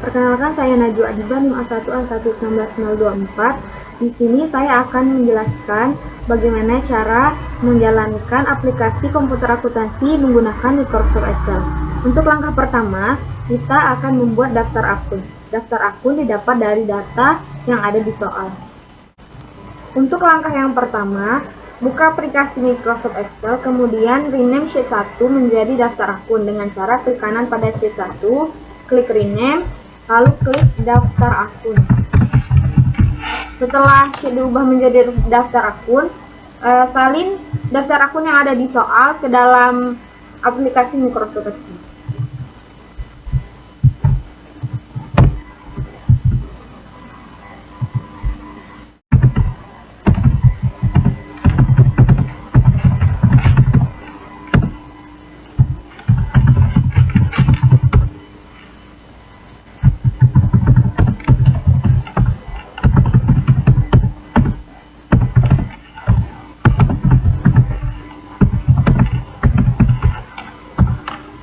Perkenalkan, saya Najwa Adiba, NIM A1A1190024. Di sini saya akan menjelaskan bagaimana cara menjalankan aplikasi komputer akuntansi menggunakan Microsoft Excel. Untuk langkah pertama, kita akan membuat daftar akun. Daftar akun didapat dari data yang ada di soal. Untuk langkah yang pertama, buka aplikasi Microsoft Excel, kemudian rename sheet 1 menjadi daftar akun dengan cara klik kanan pada sheet 1, klik rename, lalu klik daftar akun. Setelah sheet diubah menjadi daftar akun, salin daftar akun yang ada di soal ke dalam aplikasi Microsoft Excel.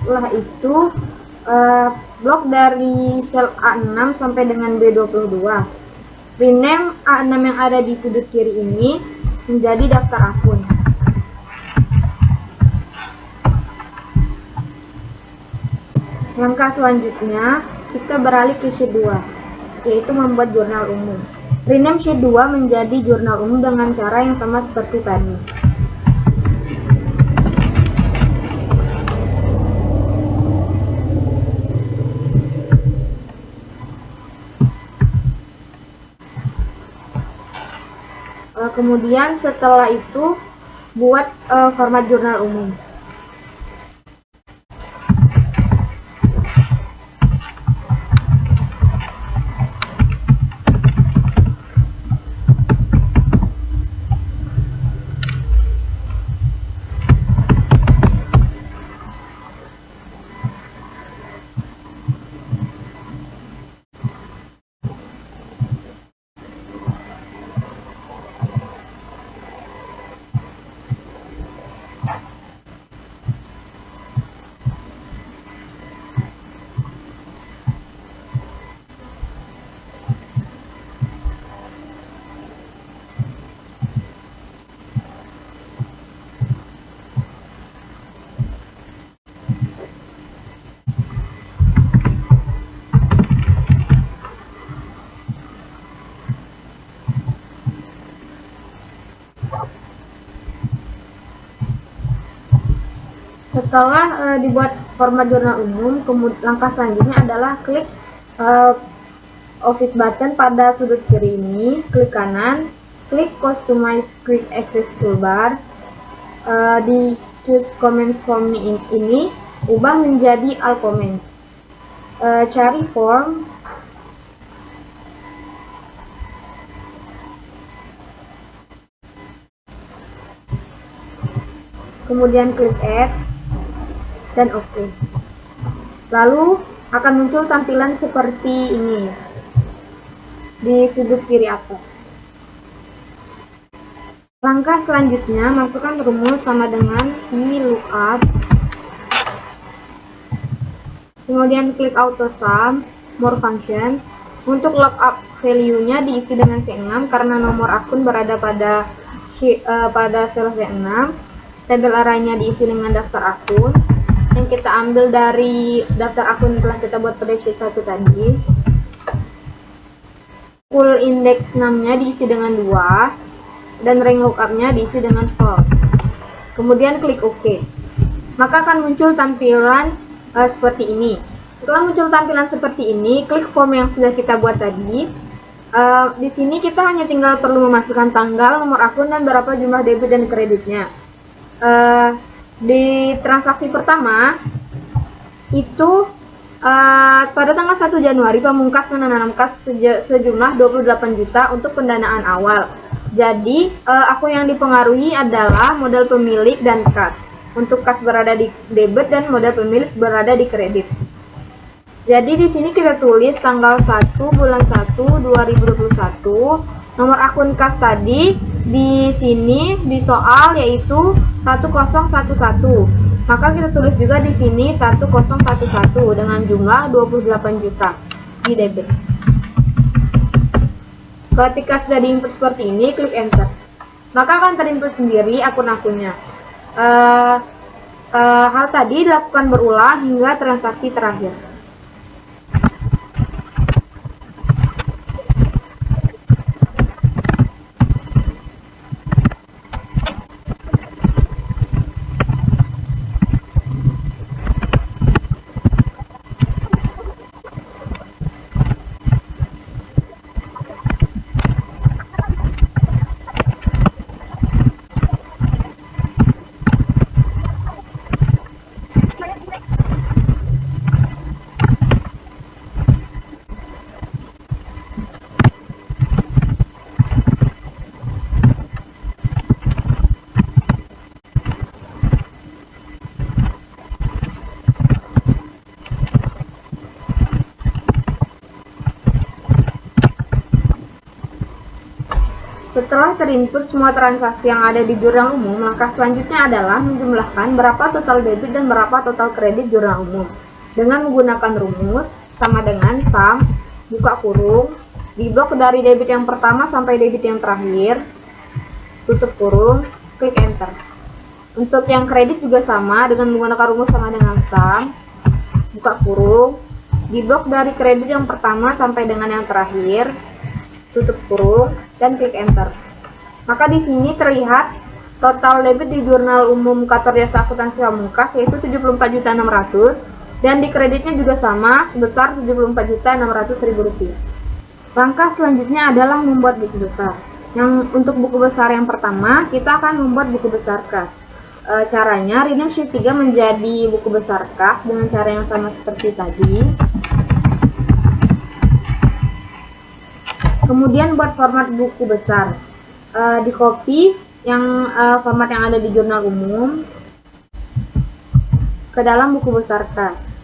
Setelah itu, blok dari sel A6 sampai dengan B22. Rename A6 yang ada di sudut kiri ini menjadi daftar akun. Langkah selanjutnya, kita beralih ke sheet 2, yaitu membuat jurnal umum. Rename sheet 2 menjadi jurnal umum dengan cara yang sama seperti tadi. Kemudian setelah itu buat format jurnal umum. Setelah dibuat format jurnal umum, langkah selanjutnya adalah klik Office button pada sudut kiri ini, klik kanan, klik Customize Quick Access Toolbar, di Choose Comment Form ini, ubah menjadi All Comments. Cari form, kemudian klik Add, dan OK. Lalu akan muncul tampilan seperti ini di sudut kiri atas. Langkah selanjutnya, masukkan rumus sama dengan VLOOKUP, kemudian klik Auto Sum, More Functions. Untuk lookup value-nya diisi dengan C6 karena nomor akun berada pada sel C6. Tabel arraynya diisi dengan daftar akun yang kita ambil dari daftar akun yang telah kita buat pada sheet 1 tadi. Full index 6-nya diisi dengan 2 dan rank lookup-nya diisi dengan false. Kemudian klik OK. Maka akan muncul tampilan seperti ini. Setelah muncul tampilan seperti ini, klik form yang sudah kita buat tadi. Di sini kita hanya tinggal perlu memasukkan tanggal, nomor akun, dan berapa jumlah debit dan kreditnya. Di transaksi pertama itu pada tanggal 1 Januari Pamungkas menanam kas sejumlah 28 juta untuk pendanaan awal. Jadi akun yang dipengaruhi adalah modal pemilik dan kas. Untuk kas berada di debit dan modal pemilik berada di kredit. Jadi di sini kita tulis tanggal 1 bulan 1 2021, nomor akun kas tadi di sini di soal yaitu 1011. Maka kita tulis juga di sini 1011 dengan jumlah 28 juta. di debit. Ketika sudah diinput seperti ini, klik enter. Maka akan terinput sendiri akun-akunnya. Hal tadi dilakukan berulang hingga transaksi terakhir. Setelah terinput semua transaksi yang ada di jurnal umum, langkah selanjutnya adalah menjumlahkan berapa total debit dan berapa total kredit jurnal umum dengan menggunakan rumus sama dengan sum, buka kurung, di blok dari debit yang pertama sampai debit yang terakhir, tutup kurung, klik enter. Untuk yang kredit juga sama dengan menggunakan rumus sama dengan sum, buka kurung, di blok dari kredit yang pertama sampai dengan yang terakhir, tutup kurung, dan klik enter. Maka di sini terlihat total debit di jurnal umum kantor jasa akuntansi pamungkas yaitu 74.600 dan di kreditnya juga sama sebesar 74.600.000 rupiah. Langkah selanjutnya adalah membuat buku besar. Yang untuk buku besar yang pertama, kita akan membuat buku besar kas. Caranya rename sheet 3 menjadi buku besar kas dengan cara yang sama seperti tadi. Kemudian buat format buku besar, di copy yang format yang ada di jurnal umum ke dalam buku besar kas.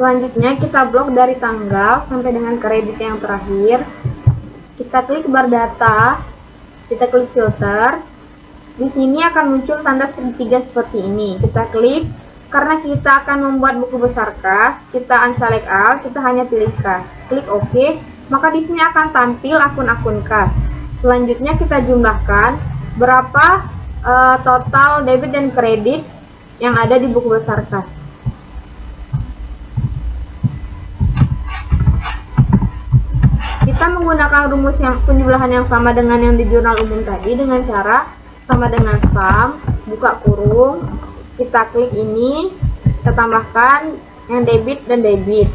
Selanjutnya kita blok dari tanggal sampai dengan kredit yang terakhir. Kita klik bar data, kita klik filter. Di sini akan muncul tanda segitiga seperti ini. Kita klik, karena kita akan membuat buku besar kas, kita unselect all, kita hanya pilih kas. Klik OK, maka di sini akan tampil akun-akun kas. Selanjutnya kita jumlahkan berapa total debit dan kredit yang ada di buku besar kas. Kita menggunakan rumus penjumlahan yang sama dengan yang di jurnal umum tadi dengan cara sama dengan sum, buka kurung, kita klik ini, kita tambahkan yang debit dan debit,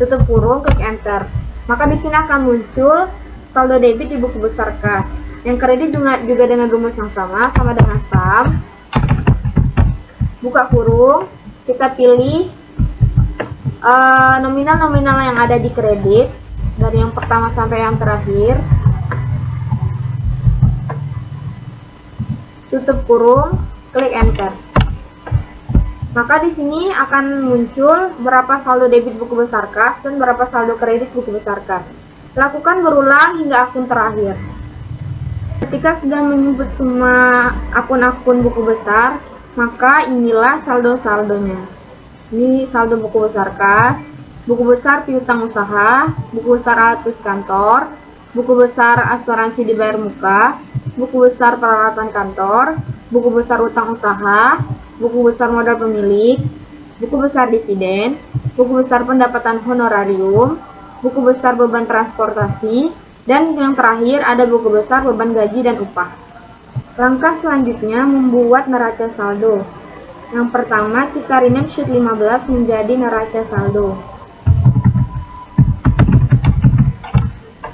tutup kurung, klik enter. Maka di sini akan muncul saldo debit di buku besar kas. Yang kredit juga dengan rumus yang sama dengan sum, buka kurung, kita pilih nominal-nominal yang ada di kredit dari yang pertama sampai yang terakhir, tutup kurung, klik enter. Maka di sini akan muncul berapa saldo debit buku besar kas dan berapa saldo kredit buku besar kas. Lakukan berulang hingga akun terakhir. Ketika sudah menyebut semua akun-akun buku besar, maka inilah saldo-saldonya. Ini saldo buku besar kas, buku besar piutang usaha, buku besar alat tulis kantor, buku besar asuransi dibayar muka, buku besar peralatan kantor, buku besar utang usaha, buku besar modal pemilik, buku besar dividen, buku besar pendapatan honorarium, buku besar beban transportasi, dan yang terakhir ada buku besar beban gaji dan upah. Langkah selanjutnya membuat neraca saldo. Yang pertama kita rename sheet 15 menjadi neraca saldo.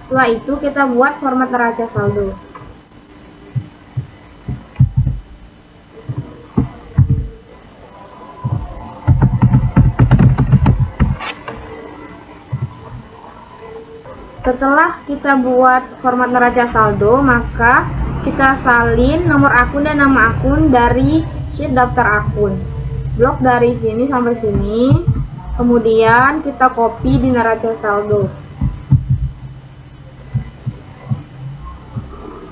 Setelah itu kita buat format neraca saldo. Setelah kita buat format neraca saldo, maka kita salin nomor akun dan nama akun dari sheet daftar akun. Blok dari sini sampai sini, kemudian kita copy di neraca saldo.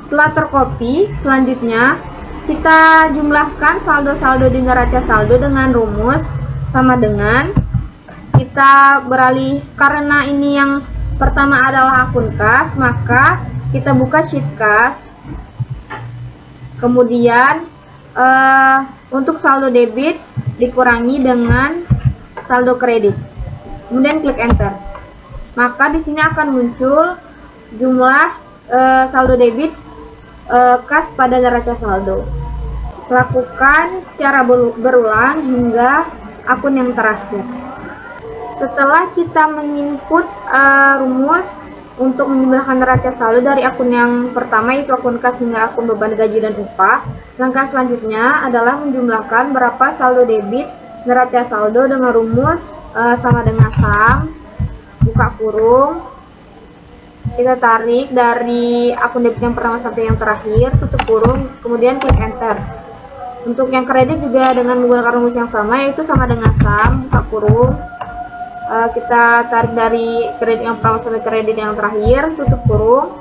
Setelah tercopy, selanjutnya kita jumlahkan saldo-saldo di neraca saldo dengan rumus sama dengan kita beralih, karena ini yang pertama adalah akun kas, maka kita buka sheet kas. Kemudian untuk saldo debit dikurangi dengan saldo kredit. Kemudian klik enter. Maka di sini akan muncul jumlah saldo debit kas pada neraca saldo. Lakukan secara berulang hingga akun yang terakhir. Setelah kita menginput rumus untuk menjumlahkan neraca saldo dari akun yang pertama, yaitu akun kas hingga akun beban gaji dan upah, langkah selanjutnya adalah menjumlahkan berapa saldo debit neraca saldo dengan rumus sama dengan SAM, buka kurung, kita tarik dari akun debit yang pertama sampai yang terakhir, tutup kurung, kemudian klik enter. Untuk yang kredit juga dengan menggunakan rumus yang sama, yaitu sama dengan SAM, buka kurung, kita tarik dari kredit yang pertama sampai kredit yang terakhir, tutup kurung,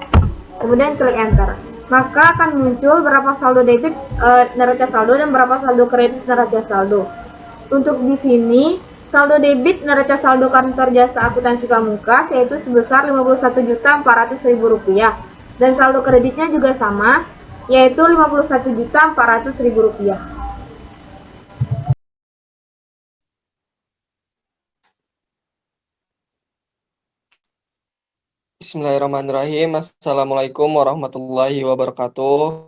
kemudian klik enter. Maka akan muncul berapa saldo debit neraca saldo dan berapa saldo kredit neraca saldo. Untuk di sini saldo debit neraca saldo kantor jasa akuntansi pamungkas yaitu sebesar Rp51.400.000 dan saldo kreditnya juga sama, yaitu Rp51.400.000. Bismillahirrahmanirrahim. Assalamualaikum warahmatullahi wabarakatuh.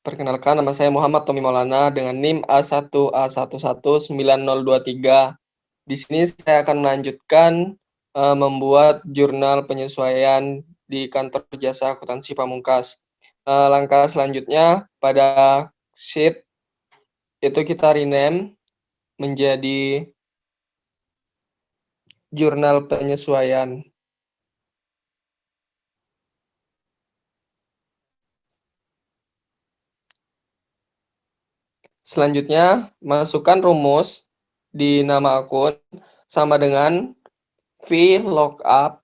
Perkenalkan, nama saya Muhammad Tommy Maulana dengan NIM A1A119023. Di sini saya akan melanjutkan membuat jurnal penyesuaian di kantor jasa akuntansi pamungkas. Langkah selanjutnya pada sheet itu kita rename menjadi jurnal penyesuaian. Selanjutnya, masukkan rumus di nama akun sama dengan VLOOKUP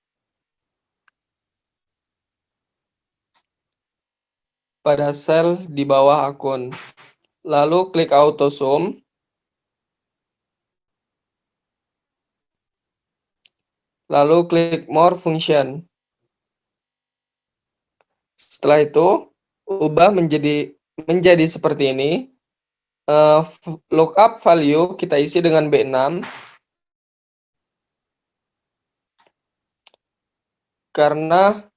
pada sel di bawah akun. Lalu klik auto sum. Lalu klik more function. Setelah itu, ubah menjadi seperti ini. Lookup value kita isi dengan B6 karena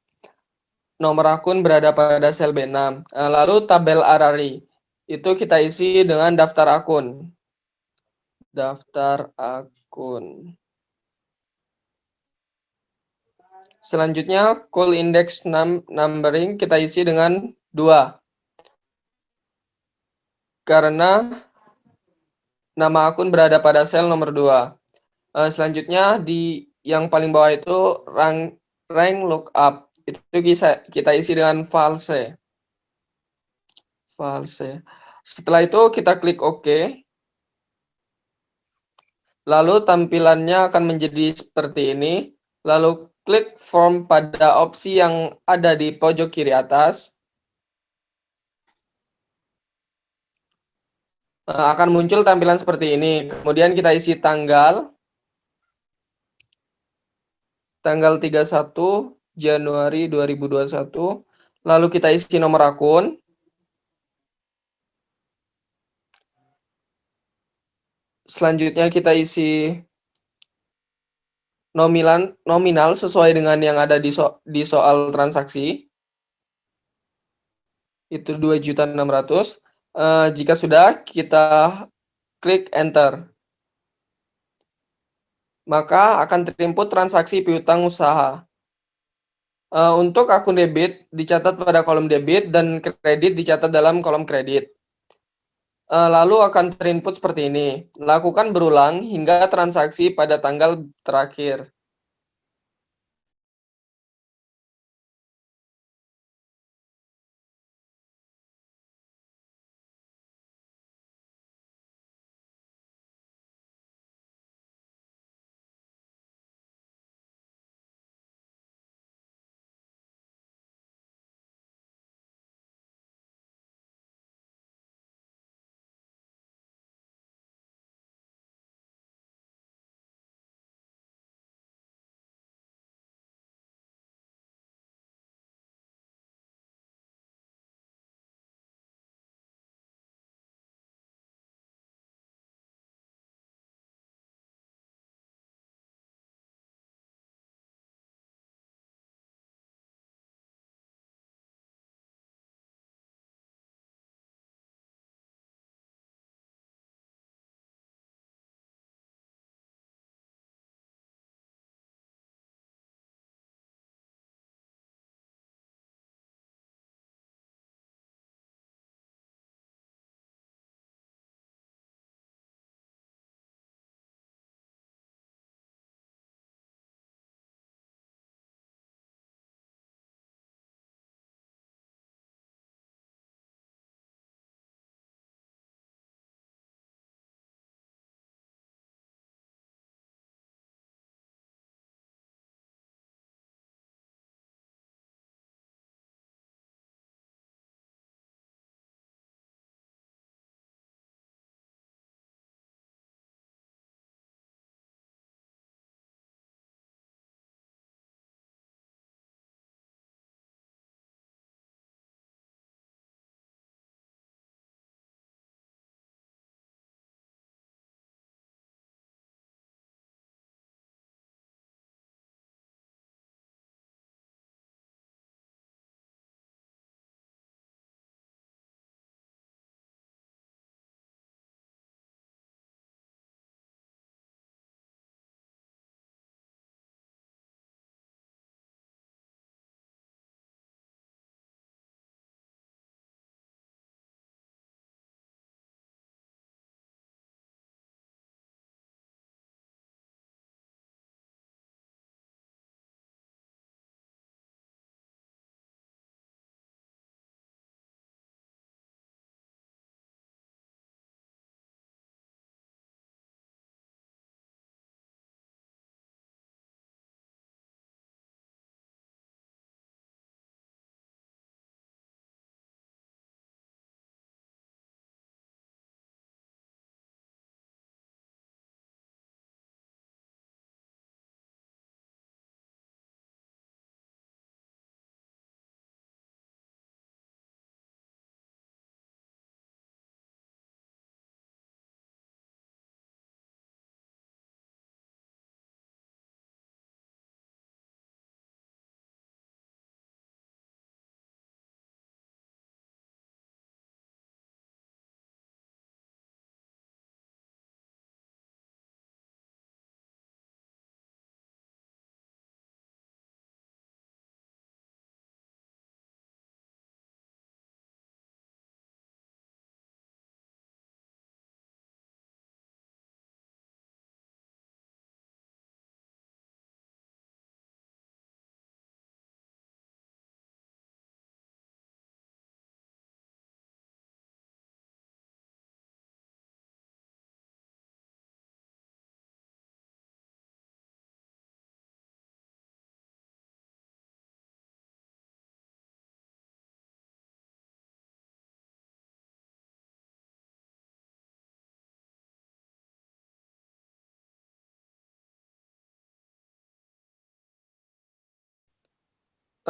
nomor akun berada pada sel B6. Lalu tabel array itu kita isi dengan daftar akun. Daftar akun. Selanjutnya call index numbering kita isi dengan 2. Karena nama akun berada pada sel nomor 2. Selanjutnya di yang paling bawah itu rank lookup. Itu kita isi dengan false. False. Setelah itu kita klik OK. Lalu tampilannya akan menjadi seperti ini. Lalu klik form pada opsi yang ada di pojok kiri atas. Akan muncul tampilan seperti ini. Kemudian kita isi tanggal 31 Januari 2021. Lalu kita isi nomor akun. Selanjutnya kita isi nominal sesuai dengan yang ada di soal transaksi. Itu 2.600.000. Jika sudah, kita klik enter. Maka akan terinput transaksi piutang usaha. Untuk akun debit dicatat pada kolom debit dan kredit dicatat dalam kolom kredit. Lalu akan terinput seperti ini. Lakukan berulang hingga transaksi pada tanggal terakhir.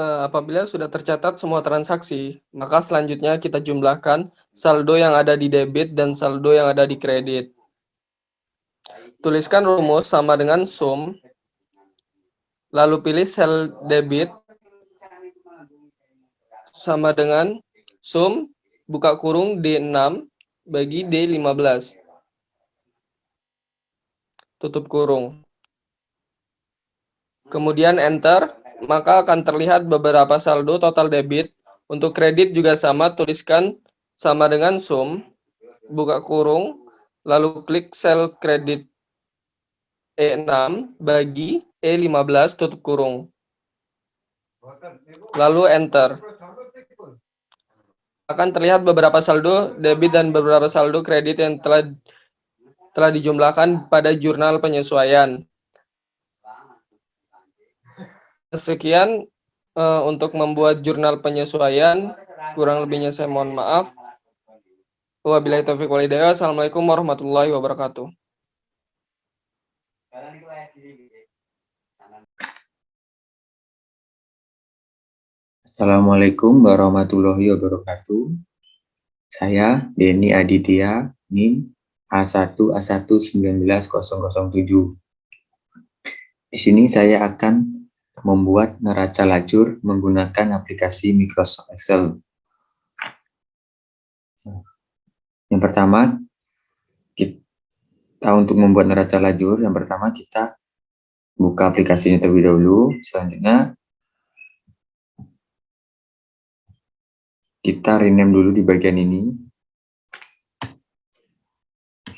Apabila sudah tercatat semua transaksi, maka selanjutnya kita jumlahkan saldo yang ada di debit dan saldo yang ada di kredit. Tuliskan rumus sama dengan sum, lalu pilih sel debit sama dengan sum buka kurung D6 bagi D15. Tutup kurung. Kemudian enter, maka akan terlihat beberapa saldo total debit. Untuk kredit juga sama, tuliskan sama dengan sum, buka kurung, lalu klik sel kredit E6 bagi E15, tutup kurung. Lalu enter. Akan terlihat beberapa saldo debit dan beberapa saldo kredit yang telah dijumlahkan pada jurnal penyesuaian. Sekian untuk membuat jurnal penyesuaian. Kurang lebihnya saya mohon maaf. Wabillahi taufiq wal hidayah. Assalamualaikum warahmatullahi wabarakatuh. Assalamualaikum warahmatullahi wabarakatuh. Saya Denny Aditya, NIM A1A1190007. Di sini saya akan membuat neraca lajur menggunakan aplikasi Microsoft Excel. Yang pertama, untuk membuat neraca lajur, yang pertama kita buka aplikasinya terlebih dahulu. Selanjutnya, kita rename dulu di bagian ini.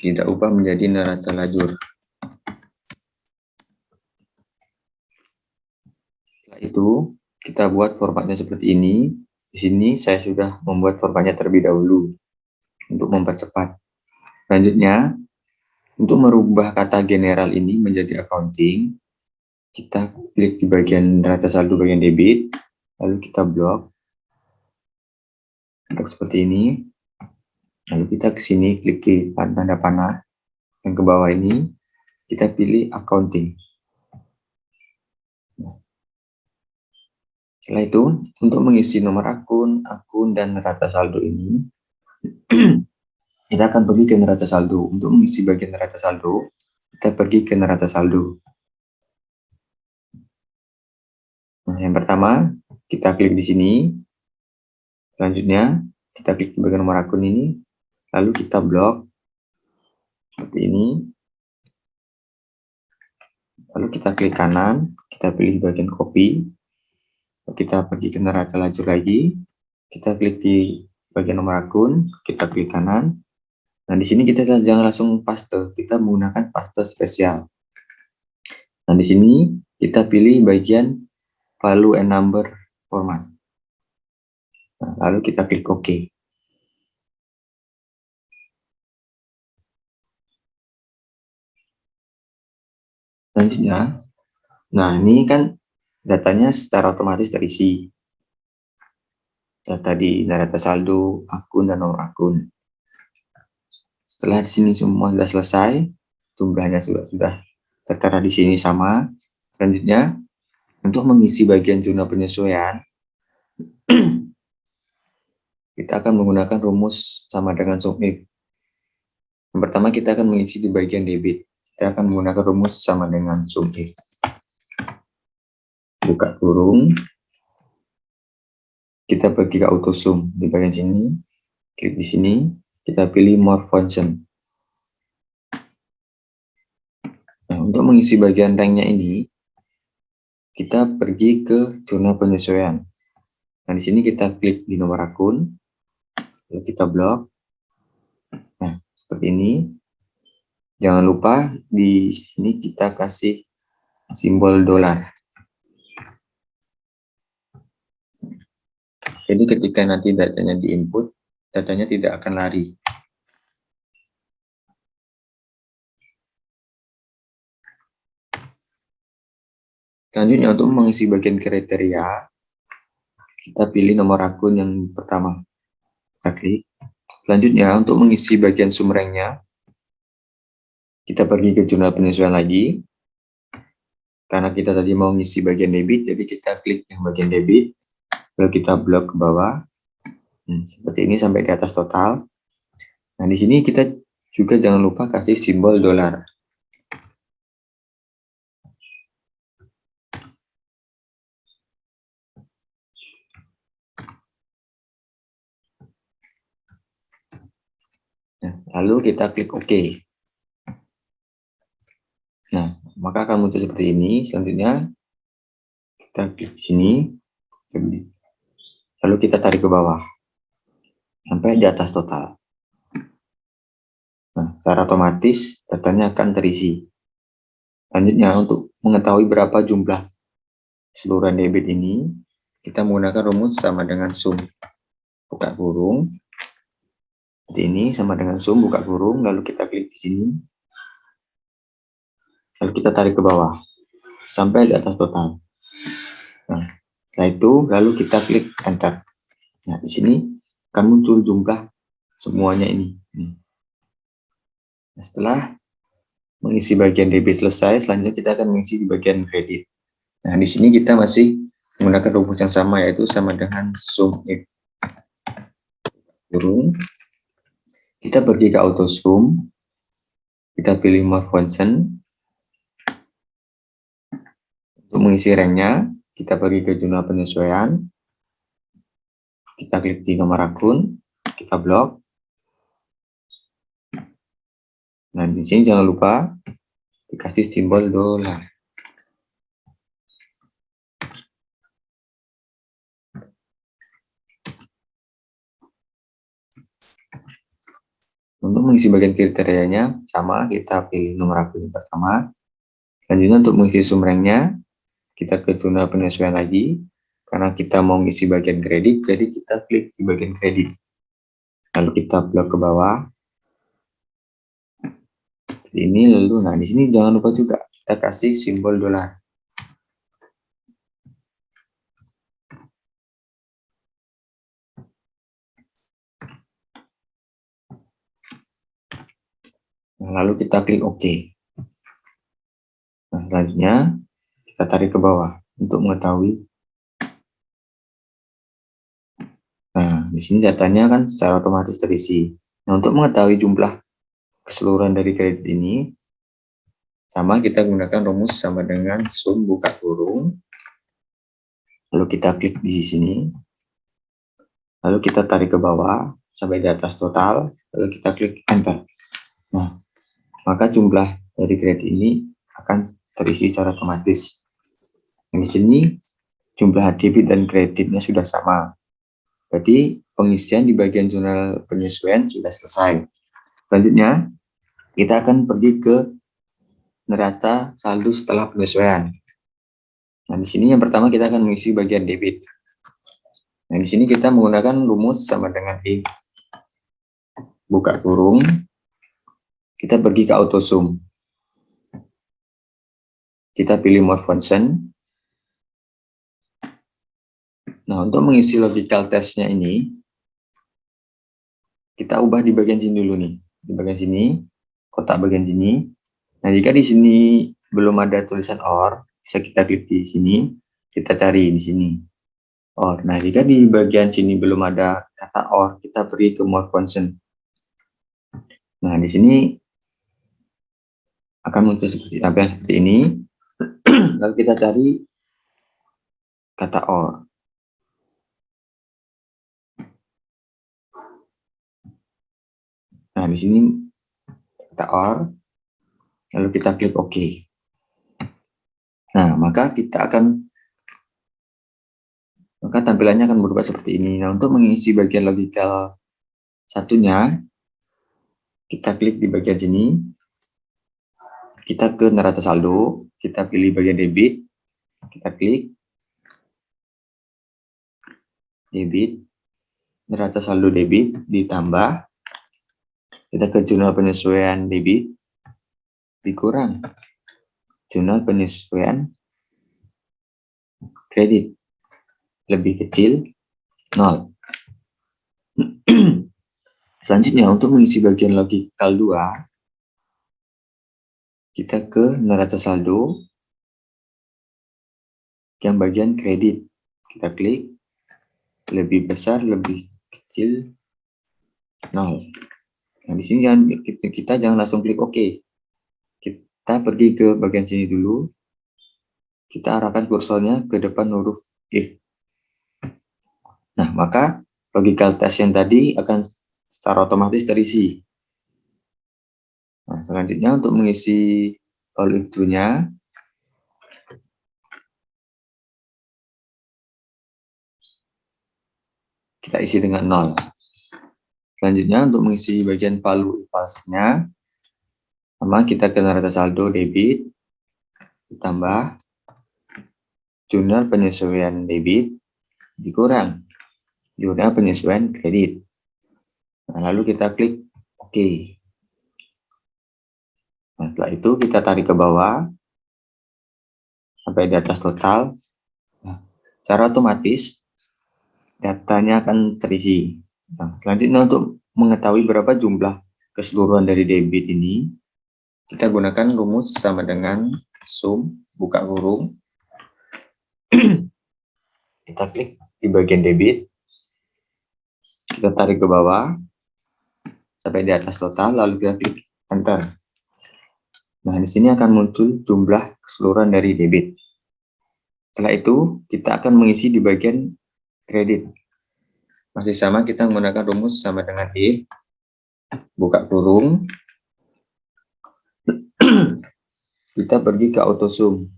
Tidak ubah menjadi neraca lajur. Setelah itu, kita buat formatnya seperti ini. Di sini saya sudah membuat formatnya terlebih dahulu untuk mempercepat. Selanjutnya, untuk merubah kata general ini menjadi accounting, kita klik di bagian neraca saldo bagian debit, lalu kita blok untuk seperti ini. Lalu kita ke sini klik di tanda panah yang ke bawah ini, kita pilih accounting. Setelah itu, untuk mengisi nomor akun, dan neraca saldo ini, kita akan pergi ke neraca saldo. Untuk mengisi bagian neraca saldo, kita pergi ke neraca saldo. Nah, yang pertama, kita klik di sini. Selanjutnya, kita klik di bagian nomor akun ini, lalu kita blok seperti ini. Lalu kita klik kanan, kita pilih bagian copy. Kita pergi ke neraca lajur lagi, kita klik di bagian nomor akun, kita klik kanan. Nah, di sini kita jangan langsung paste, kita menggunakan paste spesial. Nah, di sini kita pilih bagian value and number format. Nah, lalu kita klik OK. Selanjutnya, nah ini kan datanya secara otomatis terisi. Data di neraca saldo, akun, dan nomor akun. Setelah di sini semua sudah selesai, jumlahnya sudah tertera di sini sama. Selanjutnya, untuk mengisi bagian jurnal penyesuaian, kita akan menggunakan rumus sama dengan sum if. Yang pertama kita akan mengisi di bagian debit. Kita akan menggunakan rumus sama dengan sum if. Buka kurung. Kita pergi ke auto sum di bagian sini, klik di sini, kita pilih more function. Nah, untuk mengisi bagian ranknya ini, kita pergi ke jurnal penyesuaian. Nah, di sini kita klik di nomor akun, lalu kita blok. Nah, seperti ini. Jangan lupa di sini kita kasih simbol dolar. Jadi ketika nanti datanya diinput, datanya tidak akan lari. Selanjutnya untuk mengisi bagian kriteria, kita pilih nomor akun yang pertama. Kita klik. Selanjutnya untuk mengisi bagian sumbernya, kita pergi ke jurnal penyesuaian lagi. Karena kita tadi mau ngisi bagian debit, jadi kita klik yang bagian debit, lalu kita blok ke bawah. Seperti ini sampai di atas total. Nah, di sini kita juga jangan lupa kasih simbol dolar. Nah, lalu kita klik OK. Nah, maka akan muncul seperti ini. Selanjutnya kita klik sini, lalu kita tarik ke bawah sampai di atas total. Nah, secara otomatis datanya akan terisi. Selanjutnya, untuk mengetahui berapa jumlah keseluruhan debit ini, kita menggunakan rumus sama dengan sum buka kurung. Seperti ini, sama dengan sum buka kurung, lalu kita klik di sini, lalu kita tarik ke bawah sampai di atas total. Nah, setelah itu lalu kita klik enter. Nah, di sini akan muncul jumlah semuanya ini. Nah, setelah mengisi bagian debit selesai, selanjutnya kita akan mengisi di bagian kredit. Nah, di sini kita masih menggunakan rumus yang sama, yaitu sama dengan sum if kurung. Kita pergi ke auto sum, kita pilih more function. Untuk mengisi ranknya, kita pergi ke jurnal penyesuaian, kita klik di nomor akun, kita blok. Nah, di sini jangan lupa dikasih simbol dolar. Untuk mengisi bagian kriterianya sama, kita pilih nomor akun yang pertama. Selanjutnya untuk mengisi sumbernya, kita ke jurnal penyesuaian lagi. Karena kita mau mengisi bagian kredit, jadi kita klik di bagian kredit. Lalu kita blok ke bawah. Seperti ini, lalu nah di sini jangan lupa juga kita kasih simbol dolar. Lalu kita klik OK. Nah, selanjutnya kita tarik ke bawah untuk mengetahui. Nah, di sini datanya kan secara otomatis terisi. Nah, untuk mengetahui jumlah keseluruhan dari kredit ini, sama kita gunakan rumus sama dengan sum buka kurung. Lalu kita klik di sini. Lalu kita tarik ke bawah sampai di atas total. Lalu kita klik enter. Nah, maka jumlah dari kredit ini akan terisi secara otomatis. Di sini jumlah debit dan kreditnya sudah sama. Jadi pengisian di bagian jurnal penyesuaian sudah selesai. Selanjutnya kita akan pergi ke neraca saldo setelah penyesuaian. Nah, di sini yang pertama kita akan mengisi bagian debit. Nah, di sini kita menggunakan rumus sama dengan if buka kurung. Kita pergi ke auto sum. Kita pilih more function. Nah, untuk mengisi logical testnya ini, kita ubah di bagian sini dulu nih. Di bagian sini, kotak bagian sini. Nah, jika di sini belum ada tulisan OR, bisa kita klik di sini, kita cari di sini OR. Nah, jika di bagian sini belum ada kata OR, kita pergi ke more function. Nah, di sini akan muncul seperti tampilan seperti ini. Lalu kita cari kata OR. Nah, di sini kata OR, lalu kita klik OK. Nah, maka tampilannya akan berubah seperti ini. Nah, untuk mengisi bagian logical satunya, kita klik di bagian sini. Kita ke neraca saldo, kita pilih bagian debit, kita klik debit, neraca saldo debit ditambah, kita ke jurnal penyesuaian debit, dikurang jurnal penyesuaian kredit, lebih kecil 0. Selanjutnya untuk mengisi bagian logical 2, kita ke neraca saldo, yang bagian kredit. Kita klik, lebih besar, lebih kecil, 0. Nah, di sini kita jangan langsung klik OK. Kita pergi ke bagian sini dulu. Kita arahkan kursornya ke depan huruf if. Nah, maka logical test yang tadi akan secara otomatis terisi. Nah, selanjutnya untuk mengisi all if true-nya, kita isi dengan 0. Selanjutnya untuk mengisi bagian value if false-nya, sama kita ke neraca saldo debit, ditambah jurnal penyesuaian debit, dikurang jurnal penyesuaian kredit. Nah, lalu kita klik OK. Nah, setelah itu kita tarik ke bawah sampai di atas total. Nah, secara otomatis datanya akan terisi. Nah, selanjutnya untuk mengetahui berapa jumlah keseluruhan dari debit ini, kita gunakan rumus sama dengan sum buka kurung. Kita klik di bagian debit, kita tarik ke bawah sampai di atas total, lalu kita klik enter. Nah, di sini akan muncul jumlah keseluruhan dari debit. Setelah itu, kita akan mengisi di bagian kredit. Masih sama, kita menggunakan rumus sama dengan if, buka kurung, kita pergi ke auto sum.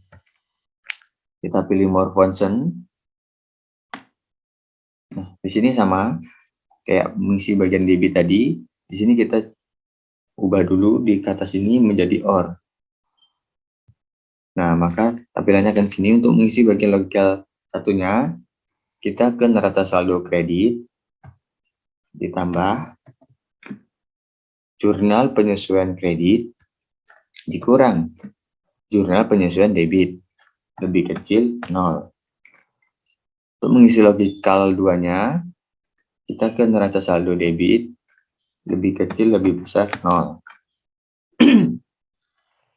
Kita pilih more function. Nah, di sini sama, kayak mengisi bagian debit tadi, di sini kita ubah dulu di kata sini menjadi or. Nah, maka tampilannya akan sini. Untuk mengisi bagian logical satunya, kita ke neraca saldo kredit, ditambah jurnal penyesuaian kredit, dikurang jurnal penyesuaian debit, lebih kecil 0. Untuk mengisi logical 2-nya, kita ke neraca saldo debit, lebih kecil, lebih besar 0.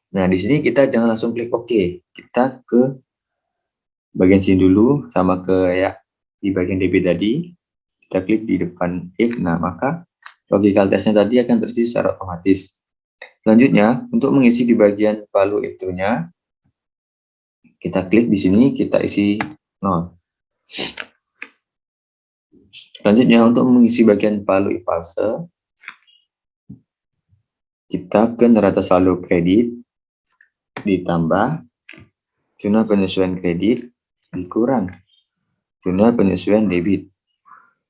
Nah, di sini kita jangan langsung klik OK. Kita ke bagian sini dulu, sama ke ya di bagian debit tadi. Kita klik di depan if. Nah, maka logical testnya tadi akan terisi secara otomatis. Selanjutnya, untuk mengisi di bagian value itunya, kita klik di sini, kita isi 0. Selanjutnya, untuk mengisi bagian value if false, kita ke neraca saldo kredit, ditambah jurnal penyesuaian kredit, dikurang jurnal penyesuaian debit.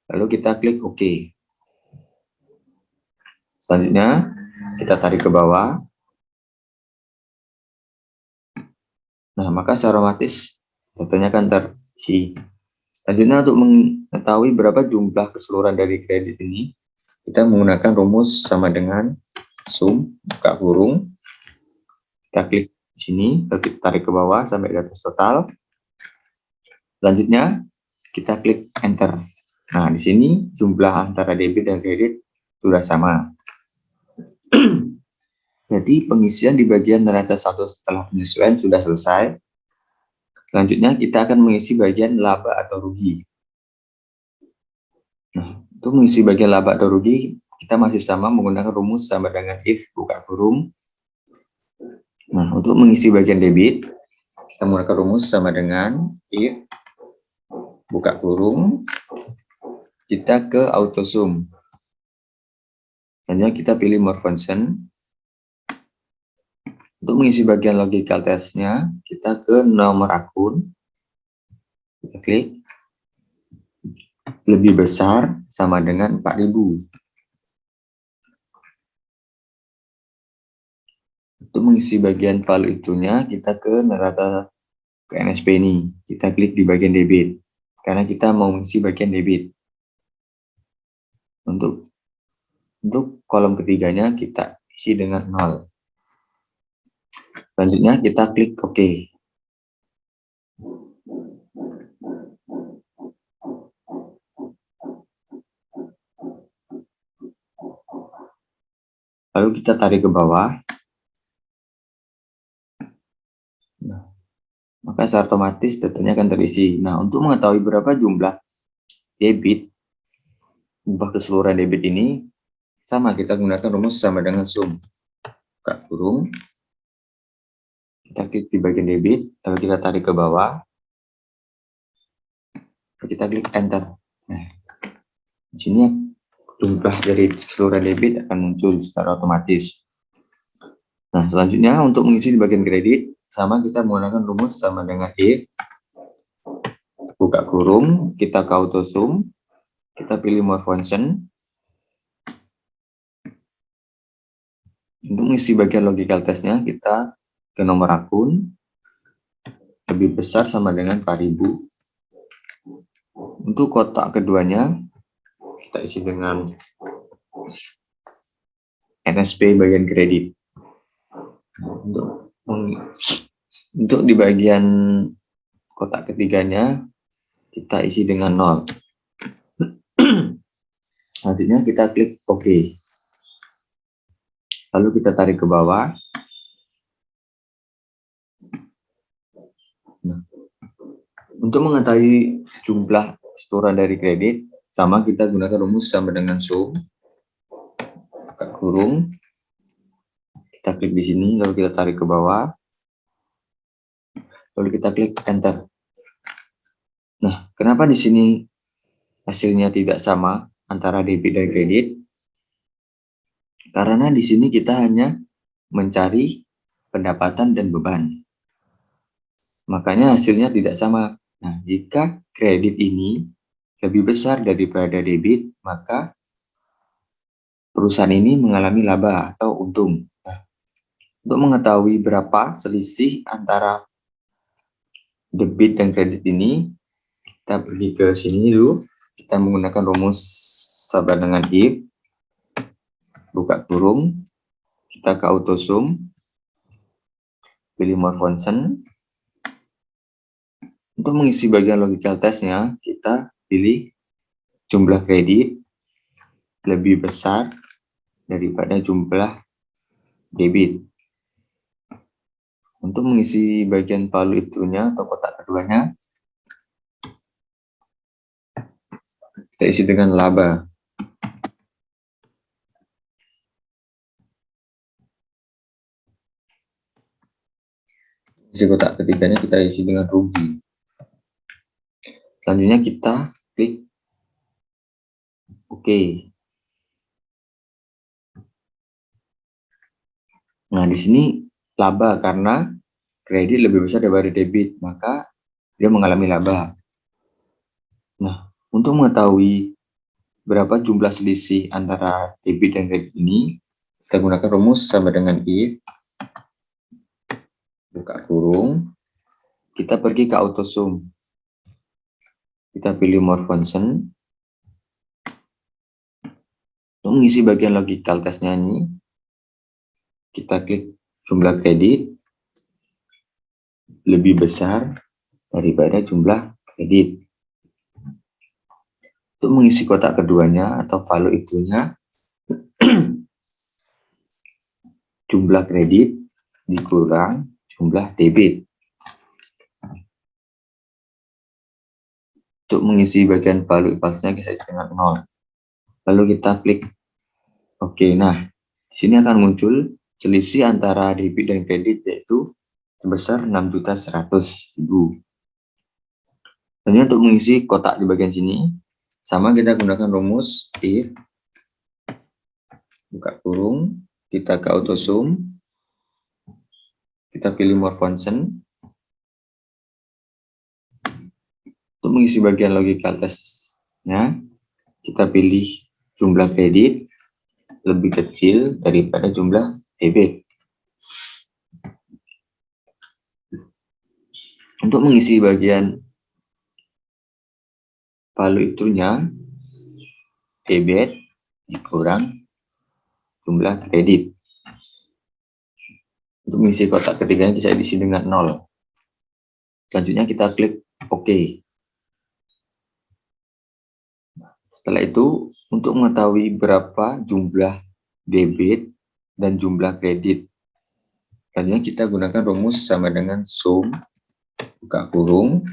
Lalu kita klik OK. Selanjutnya, kita tarik ke bawah. Nah, maka secara otomatis datanya akan terisi. Selanjutnya, untuk mengetahui berapa jumlah keseluruhan dari kredit ini, kita menggunakan rumus sama dengan sum buka kurung. Kita klik di sini, lalu kita tarik ke bawah sampai di atas total. Selanjutnya, kita klik enter. Nah, di sini jumlah antara debit dan kredit sudah sama. Jadi pengisian di bagian neraca saldo setelah penyesuaian sudah selesai. Selanjutnya kita akan mengisi bagian laba atau rugi. Nah, untuk mengisi bagian laba atau rugi, kita masih sama menggunakan rumus sama dengan if buka kurung. Nah, untuk mengisi bagian debit, kita menggunakan rumus sama dengan if buka kurung, kita ke auto sum. Selanjutnya kita pilih more function. Untuk mengisi bagian logical test-nya, kita ke nomor akun, kita klik, lebih besar sama dengan 4000. Untuk mengisi bagian value itunya, kita ke neraca ke NSP ini, kita klik di bagian debit, karena kita mau mengisi bagian debit. Untuk kolom ketiganya, kita isi dengan 0. Selanjutnya kita klik OK. Lalu kita tarik ke bawah. Nah, maka secara otomatis datanya akan terisi. Nah, untuk mengetahui berapa jumlah debit, jumlah keseluruhan debit ini, sama kita gunakan rumus sama dengan sum. Buka kurung, kita klik di bagian debit, lalu kita tarik ke bawah, kita klik enter. Nah, di sini jumlah dari keseluruhan debit akan muncul secara otomatis. Nah, selanjutnya untuk mengisi di bagian kredit, sama kita menggunakan rumus sama dengan if, buka kurung, kita ke auto sum, kita pilih more function. Untuk mengisi bagian logical testnya, kita ke nomor akun, lebih besar sama dengan 4000. Untuk kotak keduanya, kita isi dengan NSP bagian kredit. Untuk di bagian kotak ketiganya, kita isi dengan 0. Selanjutnya kita klik OK. Lalu kita tarik ke bawah. Nah, untuk mengetahui jumlah setoran dari kredit, sama kita gunakan rumus sama dengan sum. Buka kurung. Kita klik di sini, lalu kita tarik ke bawah. Lalu kita klik enter. Nah, kenapa di sini hasilnya tidak sama antara debit dan kredit? Karena di sini kita hanya mencari pendapatan dan beban. Makanya hasilnya tidak sama. Nah, jika kredit ini lebih besar daripada debit, maka perusahaan ini mengalami laba atau untung. Nah, untuk mengetahui berapa selisih antara debit dan kredit ini, kita pergi ke sini dulu. Kita menggunakan rumus sama dengan if, buka kurung, kita ke auto sum, pilih more function. Untuk mengisi bagian logical testnya, kita pilih jumlah kredit lebih besar daripada jumlah debit. Untuk mengisi bagian palu itunya atau kotak keduanya, kita isi dengan laba. Di kotak ketiganya kita isi dengan rugi. Selanjutnya kita klik OK. Nah, di sini laba karena kredit lebih besar daripada debit, maka dia mengalami laba. Nah, untuk mengetahui berapa jumlah selisih antara debit dan kredit ini, kita gunakan rumus sama dengan if, buka kurung, kita pergi ke auto sum, kita pilih more function. Untuk mengisi bagian logical testnya ini, kita klik jumlah kredit lebih besar daripada jumlah kredit. Untuk mengisi kotak keduanya atau value itunya, jumlah kredit dikurang jumlah debit. Untuk mengisi bagian value ipasnya kita isi dengan 0. Lalu kita klik OK. Nah, di sini akan muncul selisih antara debit dan kredit, yaitu sebesar 6.100.000. Dan untuk mengisi kotak di bagian sini, sama kita gunakan rumus if, buka kurung, kita ke auto sum, kita pilih more function. Untuk mengisi bagian logical testnya, kita pilih jumlah kredit lebih kecil daripada jumlah debit. Untuk mengisi bagian value itunya, debit dikurang jumlah kredit. Untuk mengisi kotak ketiganya bisa diisi dengan 0. Selanjutnya kita klik OK. Setelah itu, untuk mengetahui berapa jumlah debit dan jumlah kredit, selanjutnya kita gunakan rumus sama dengan sum, buka kurung,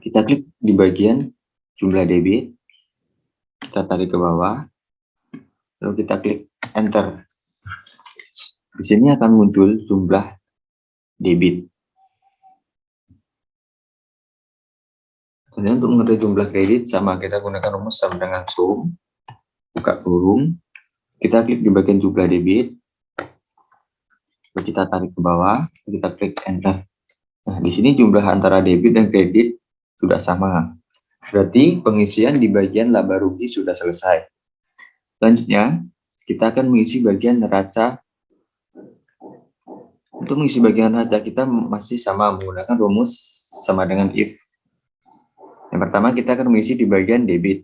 kita klik di bagian jumlah debit, kita tarik ke bawah, lalu kita klik enter. Di sini akan muncul jumlah debit. Kemudian untuk mengetahui jumlah kredit, sama kita gunakan rumus sama dengan sum, buka kurung, kita klik di bagian jumlah debit, lalu kita tarik ke bawah, kita klik enter. Nah, di sini jumlah antara debit dan kredit sudah sama. Berarti pengisian di bagian laba rugi sudah selesai. Selanjutnya, kita akan mengisi bagian neraca. Untuk mengisi bagian neraca, kita masih sama menggunakan rumus sama dengan if. Yang pertama, kita akan mengisi di bagian debit.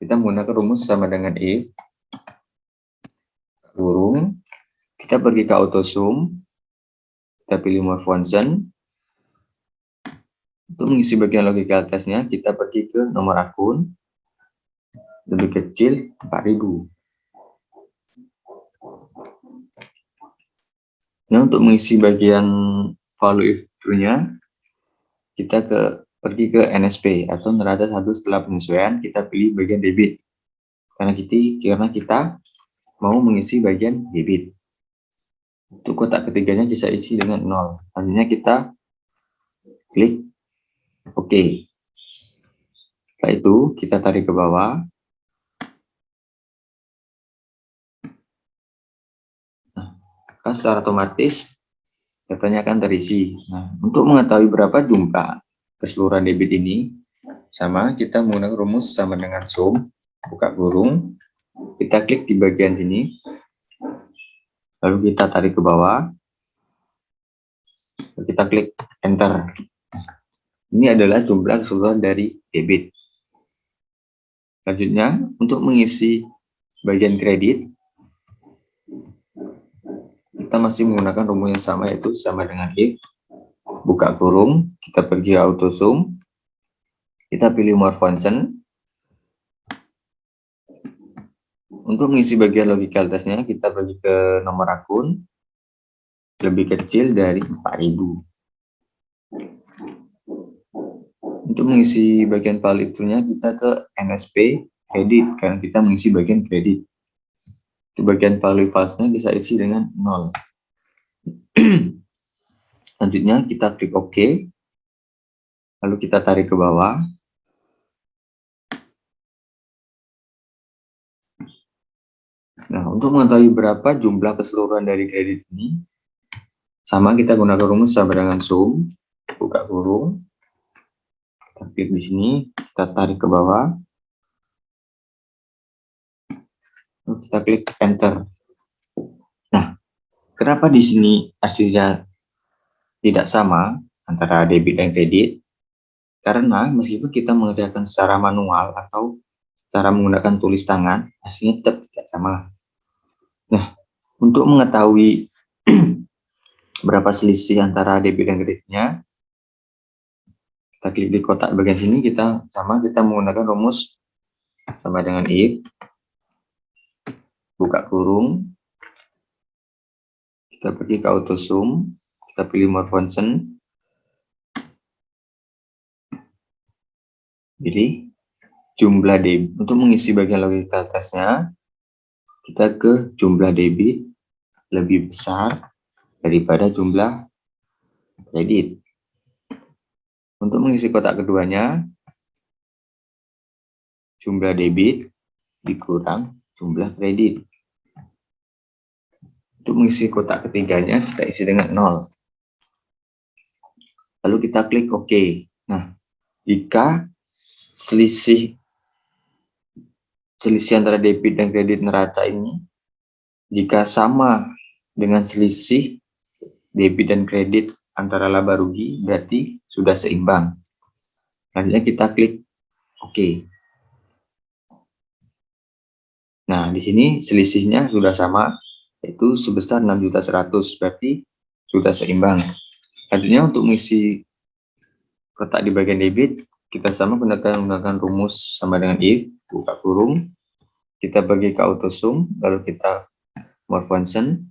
Kita menggunakan rumus sama dengan if. Kurung, kita pergi ke auto sum, kita pilih more function. Untuk mengisi bagian logika testnya, kita pergi ke nomor akun, lebih kecil 4.000. Nah, untuk mengisi bagian value if-nya, kita pergi ke NSP atau neraca satu setelah penyesuaian, kita pilih bagian debit. Karena kita mau mengisi bagian debit. Untuk kotak ketiganya kita isi dengan 0. Selanjutnya kita klik OK. Setelah itu kita tarik ke bawah. Nah, secara otomatis datanya akan terisi. Nah, untuk mengetahui berapa jumlah keseluruhan debit ini, sama kita menggunakan rumus sama dengan sum, buka kurung, kita klik di bagian sini, lalu kita tarik ke bawah, kita klik enter. Ini adalah jumlah keseluruhan dari debit. Selanjutnya, untuk mengisi bagian kredit, kita masih menggunakan rumus yang sama, yaitu sama dengan if, buka kurung, kita pergi ke auto sum, kita pilih more function. Untuk mengisi bagian logical testnya, kita pergi ke nomor akun, lebih kecil dari 4.000. Untuk mengisi bagian value-nya, kita ke NSP kredit, karena kita mengisi bagian kredit. Di bagian value false-nya bisa isi dengan 0. Selanjutnya kita klik OK, lalu kita tarik ke bawah. Nah, untuk mengetahui berapa jumlah keseluruhan dari kredit ini, sama kita gunakan rumus sama dengan sum, buka kurung, kita klik di sini, kita tarik ke bawah, lalu kita klik enter. Nah, kenapa di sini hasilnya tidak sama antara debit dan kredit? Karena meskipun kita mengerjakan secara manual atau cara menggunakan tulis tangan, hasilnya tetap tidak sama. Nah, untuk mengetahui berapa selisih antara debit dan kreditnya, kita klik di kotak bagian sini, kita menggunakan rumus sama dengan if, buka kurung, kita pergi ke auto sum, kita pilih more function, pilih jumlah debit. Untuk mengisi bagian logika testnya, kita ke jumlah debit lebih besar daripada jumlah kredit. Untuk mengisi kotak keduanya, jumlah debit dikurang jumlah kredit. Untuk mengisi kotak ketiganya, kita isi dengan 0. Lalu kita klik OK. Nah, jika selisih antara debit dan kredit neraca ini, jika sama dengan selisih debit dan kredit antara laba rugi, berarti sudah seimbang. Selanjutnya kita klik OK. Nah, di sini selisihnya sudah sama, yaitu sebesar 6.100.000, berarti sudah seimbang. Selanjutnya untuk mengisi kotak di bagian debit, kita sama menggunakan rumus sama dengan if, buka kurung, kita pergi ke auto sum, lalu kita more function.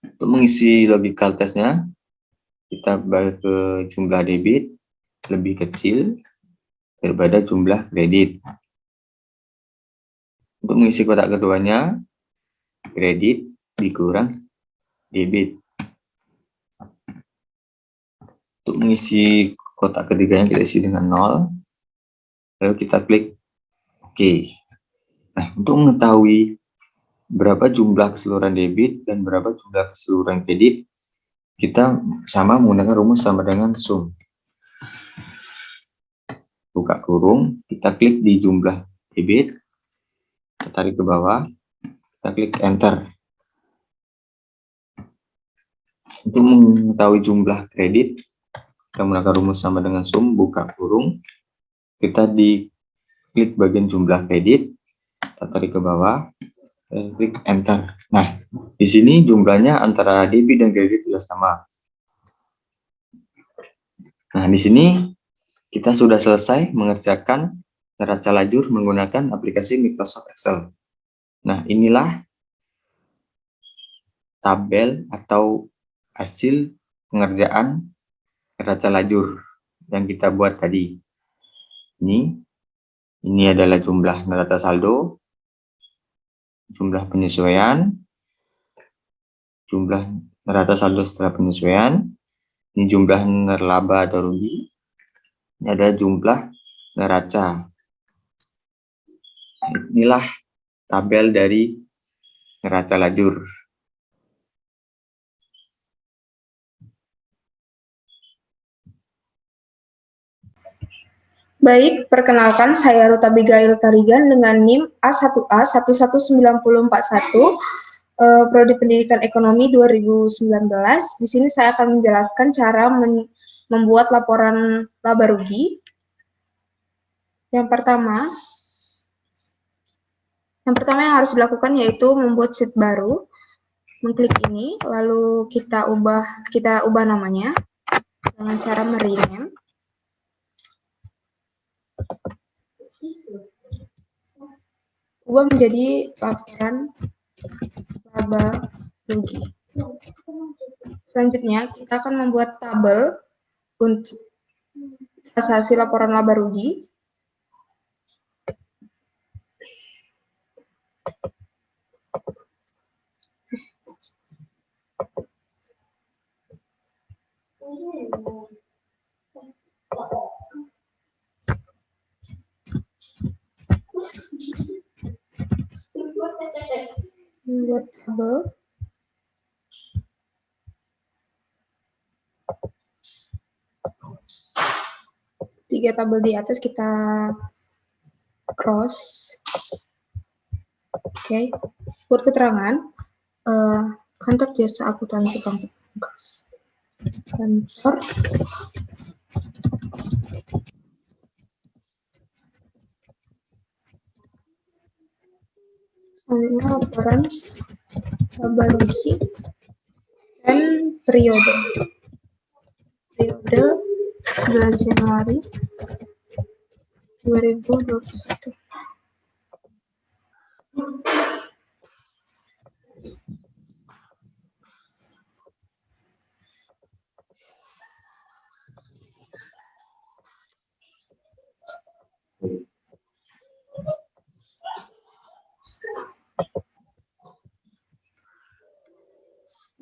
Untuk mengisi logical testnya, kita balik ke jumlah debit lebih kecil daripada jumlah kredit. Untuk mengisi kotak keduanya, kredit dikurang debit. Untuk mengisi kotak ketiganya kita isi dengan 0, lalu kita klik OK. Nah, untuk mengetahui berapa jumlah keseluruhan debit dan berapa jumlah keseluruhan kredit, kita sama menggunakan rumus sama dengan sum. Buka kurung, kita klik di jumlah debit, kita tarik ke bawah, kita klik enter. Untuk mengetahui jumlah kredit, kita menggunakan rumus sama dengan sum, buka kurung, kita klik bagian jumlah kredit, kita tarik ke bawah, dan klik enter. Nah, di sini jumlahnya antara debit dan kredit sudah sama. Nah, di sini kita sudah selesai mengerjakan neraca lajur menggunakan aplikasi Microsoft Excel. Nah, inilah tabel atau hasil pengerjaan neraca lajur yang kita buat tadi. Ini adalah jumlah neraca saldo, jumlah penyesuaian, jumlah neraca saldo setelah penyesuaian, ini jumlah nirlaba atau rugi, ini ada jumlah neraca. Inilah tabel dari neraca lajur. Baik, perkenalkan saya Ruth Abigail Tarigan dengan NIM A1A11941, Prodi Pendidikan Ekonomi 2019. Di sini saya akan menjelaskan cara membuat laporan laba rugi. Yang pertama yang harus dilakukan yaitu membuat sheet baru. Mengklik ini, lalu kita ubah namanya dengan cara merename. Ubah menjadi laporan laba rugi. Selanjutnya, kita akan membuat tabel untuk hasil laporan laba rugi. Membuat tabel. Tiga tabel di atas kita cross. Oke. Buat keterangan, kantor jasa akuntansi Pamungkas. Kantor laporan laba rugi dan periode 11 Januari 2021.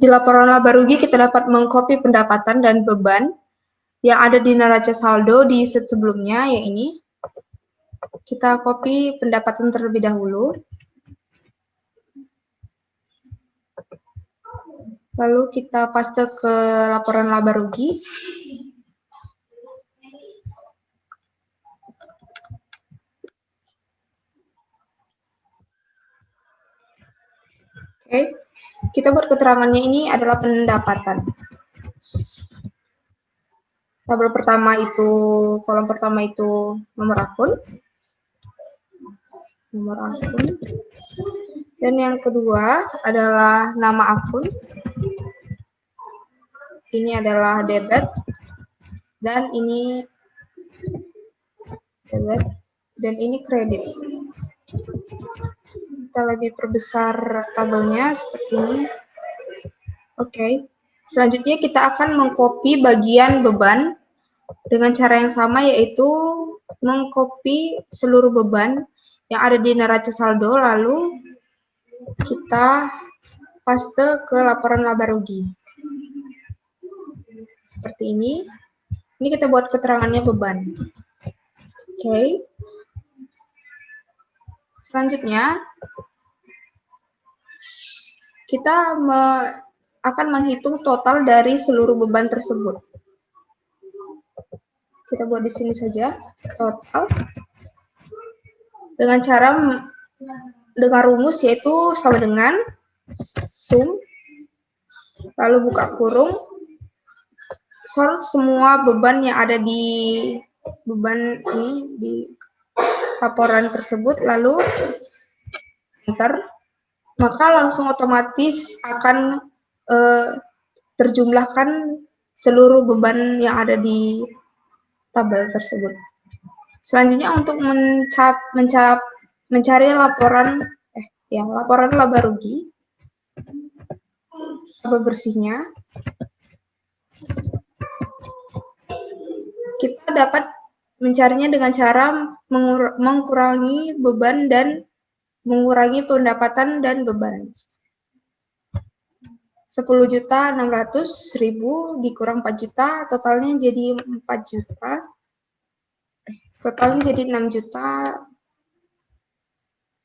Di laporan laba rugi kita dapat mengcopy pendapatan dan beban yang ada di neraca saldo di sheet sebelumnya, yang ini. Kita copy pendapatan terlebih dahulu. Lalu kita paste ke laporan laba rugi. Oke, kita buat keterangannya ini adalah pendapatan. Tabel pertama itu, kolom pertama itu nomor akun. Dan yang kedua adalah nama akun. Ini adalah debit. Dan ini debit. Dan ini kredit. Kita lebih perbesar tabelnya seperti ini. Oke. Selanjutnya kita akan mengcopy bagian beban dengan cara yang sama, yaitu mengcopy seluruh beban yang ada di neraca saldo, lalu kita paste ke laporan laba rugi. Seperti ini. Ini kita buat keterangannya beban. Oke. Selanjutnya, kita akan menghitung total dari seluruh beban tersebut. Kita buat di sini saja, total. Dengan rumus yaitu sama dengan sum, lalu buka kurung, for semua beban yang ada di beban ini di laporan tersebut, lalu enter. Maka langsung otomatis akan terjumlahkan seluruh beban yang ada di tabel tersebut. Selanjutnya untuk mencari laporan laba rugi, laba bersihnya, kita dapat mencarinya dengan cara mengurangi beban dan mengurangi pendapatan dan beban. 10.600.000 dikurang 4 juta, totalnya jadi 4 juta. Totalnya jadi 6 juta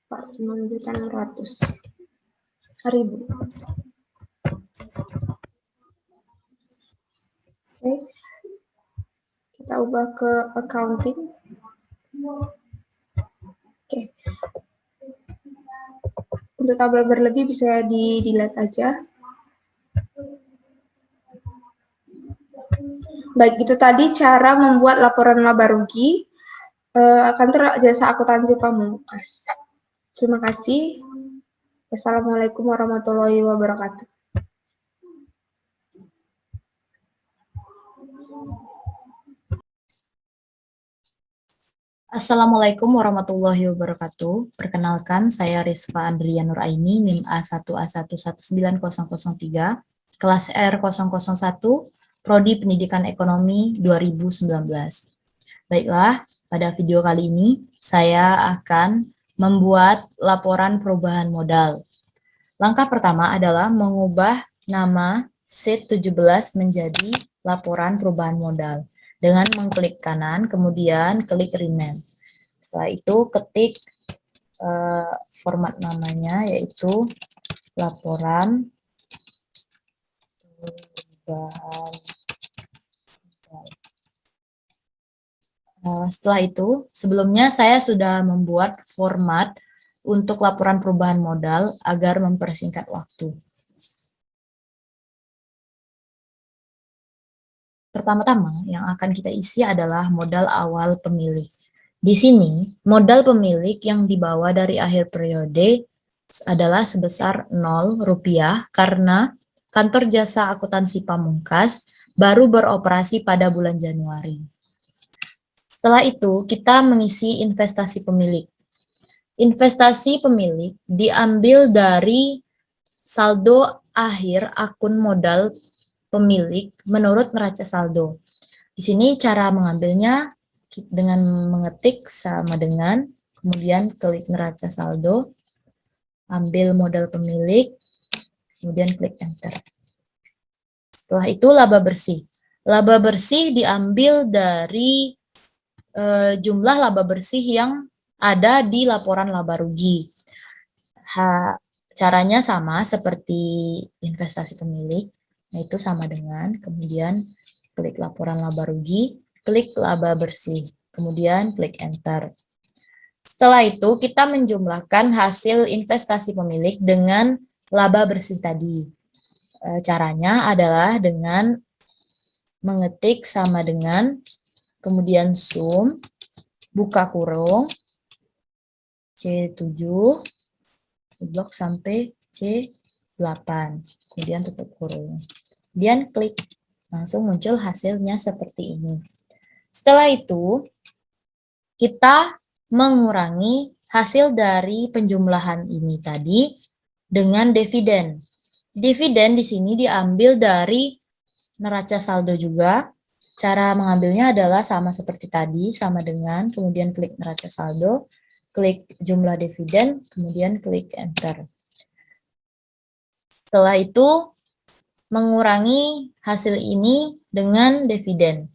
6.600.000. Oke. Kita ubah ke accounting. Oke. Untuk tabel berlebih bisa di-delete aja. Baik, itu tadi cara membuat laporan laba rugi kantor jasa akuntansi Pamungkas. Terima kasih. Wassalamualaikum warahmatullahi wabarakatuh. Assalamualaikum warahmatullahi wabarakatuh. Perkenalkan, saya Rizfa Andria Nuraini, NIM A1A1190003, kelas R001, Prodi Pendidikan Ekonomi 2019. Baiklah, pada video kali ini saya akan membuat laporan perubahan modal. Langkah pertama adalah mengubah nama sheet 17 menjadi laporan perubahan modal dengan mengklik kanan, kemudian klik rename. Setelah itu ketik format namanya, yaitu laporan perubahan modal. Setelah itu, sebelumnya saya sudah membuat format untuk laporan perubahan modal agar mempersingkat waktu. Pertama-tama yang akan kita isi adalah modal awal pemilik. Di sini, modal pemilik yang dibawa dari akhir periode adalah sebesar Rp0 karena kantor jasa akuntansi Pamungkas baru beroperasi pada bulan Januari. Setelah itu, kita mengisi investasi pemilik. Investasi pemilik diambil dari saldo akhir akun modal pemilik menurut neraca saldo. Di sini cara mengambilnya dengan mengetik sama dengan, kemudian klik neraca saldo, ambil modal pemilik, kemudian klik enter. Setelah itu laba bersih. Laba bersih diambil dari jumlah laba bersih yang ada di laporan laba rugi. Caranya sama seperti investasi pemilik, yaitu sama dengan, kemudian klik laporan laba rugi, klik laba bersih, kemudian klik enter. Setelah itu kita menjumlahkan hasil investasi pemilik dengan laba bersih tadi. Caranya adalah dengan mengetik sama dengan, kemudian sum, buka kurung, C7, blok sampai C8, kemudian tutup kurung. Kemudian klik, langsung muncul hasilnya seperti ini. Setelah itu, kita mengurangi hasil dari penjumlahan ini tadi dengan dividen. Dividen di sini diambil dari neraca saldo juga. Cara mengambilnya adalah sama seperti tadi, sama dengan kemudian klik neraca saldo, klik jumlah dividen, kemudian klik enter. Setelah itu mengurangi hasil ini dengan dividen.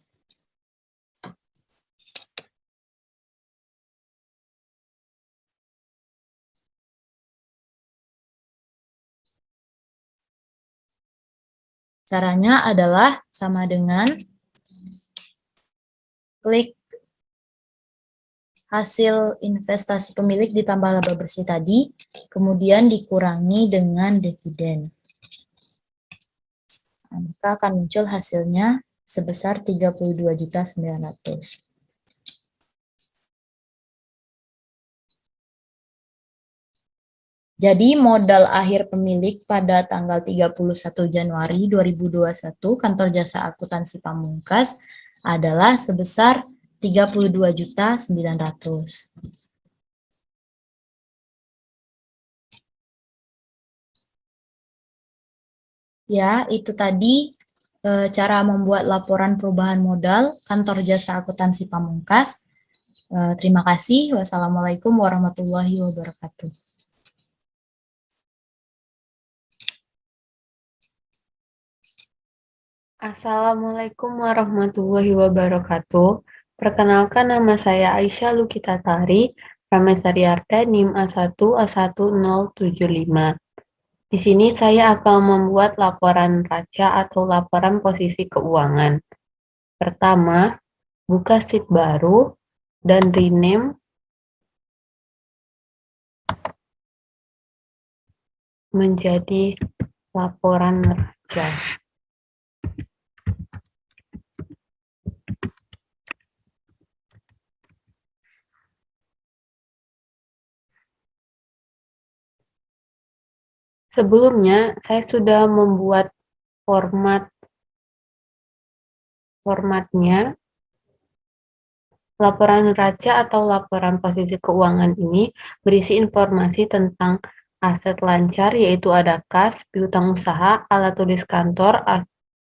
Caranya adalah sama dengan klik hasil investasi pemilik ditambah laba bersih tadi, kemudian dikurangi dengan dividen. Maka akan muncul hasilnya sebesar 32.900.000. Jadi modal akhir pemilik pada tanggal 31 Januari 2021 Kantor Jasa Akuntansi Pamungkas adalah sebesar 32.900.000. Ya, itu tadi cara membuat laporan perubahan modal Kantor Jasa Akuntansi Pamungkas. Terima kasih. Wassalamualaikum warahmatullahi wabarakatuh. Assalamualaikum warahmatullahi wabarakatuh. Perkenalkan, nama saya Aisyah Lukitatari, Pramesariarda NIM A1 A1075. Di sini saya akan membuat laporan raca atau laporan posisi keuangan. Pertama, buka sheet baru dan rename menjadi laporan raca. Sebelumnya, saya sudah membuat formatnya. Laporan raca atau laporan posisi keuangan ini berisi informasi tentang aset lancar, yaitu ada kas, piutang usaha, alat tulis kantor,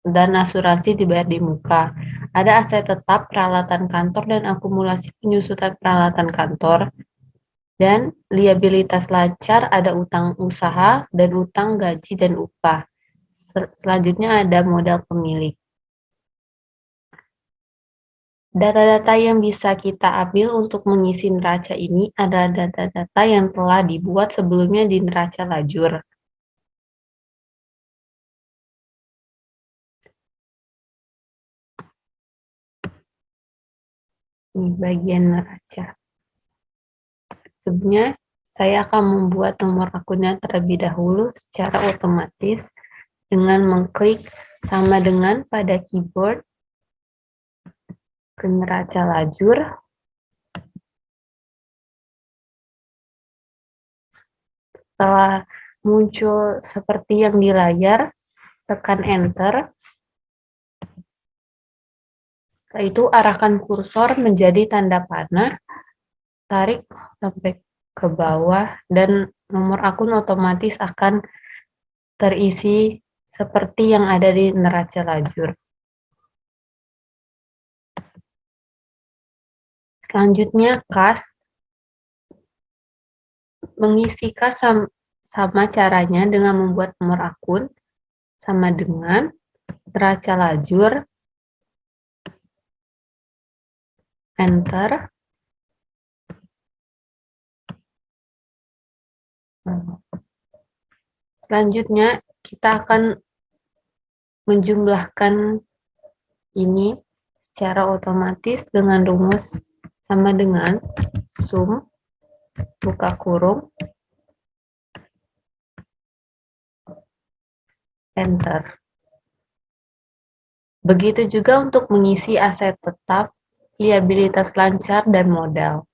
dan asuransi dibayar di muka. Ada aset tetap, peralatan kantor, dan akumulasi penyusutan peralatan kantor. Dan liabilitas lancar ada utang usaha dan utang gaji dan upah. Selanjutnya ada modal pemilik. Data-data yang bisa kita ambil untuk mengisi neraca ini adalah data-data yang telah dibuat sebelumnya di neraca lajur. Ini bagian neraca. Sebelumnya, saya akan membuat nomor akunnya terlebih dahulu secara otomatis dengan mengklik sama dengan pada keyboard ke neraca lajur. Setelah muncul seperti yang di layar, tekan enter. Setelah itu arahkan kursor menjadi tanda panah, tarik sampai ke bawah, dan nomor akun otomatis akan terisi seperti yang ada di neraca lajur. Selanjutnya, kas. Mengisi kas sama caranya dengan membuat nomor akun sama dengan neraca lajur, enter. Selanjutnya, kita akan menjumlahkan ini secara otomatis dengan rumus sama dengan sum, buka kurung, enter. Begitu juga untuk mengisi aset tetap, liabilitas lancar, dan modal.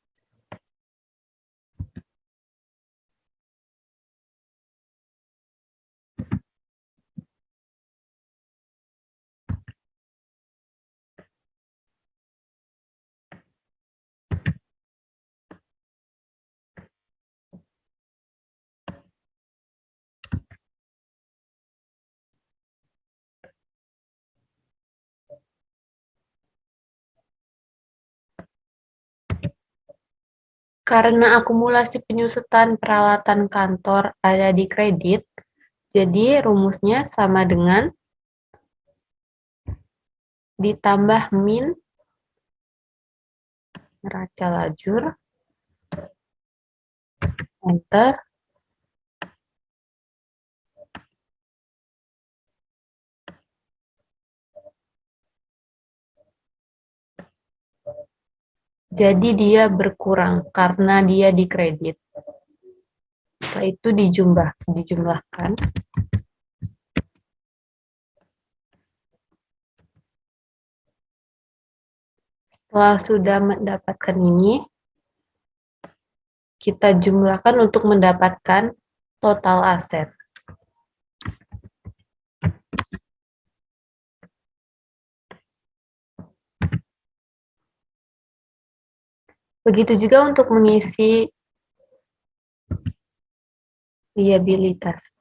Karena akumulasi penyusutan peralatan kantor ada di kredit, jadi rumusnya sama dengan ditambah min neraca lajur, enter, jadi dia berkurang karena dia di kredit. Setelah itu dijumlahkan. Setelah sudah mendapatkan ini, kita jumlahkan untuk mendapatkan total aset. Begitu juga untuk mengisi liabilitas.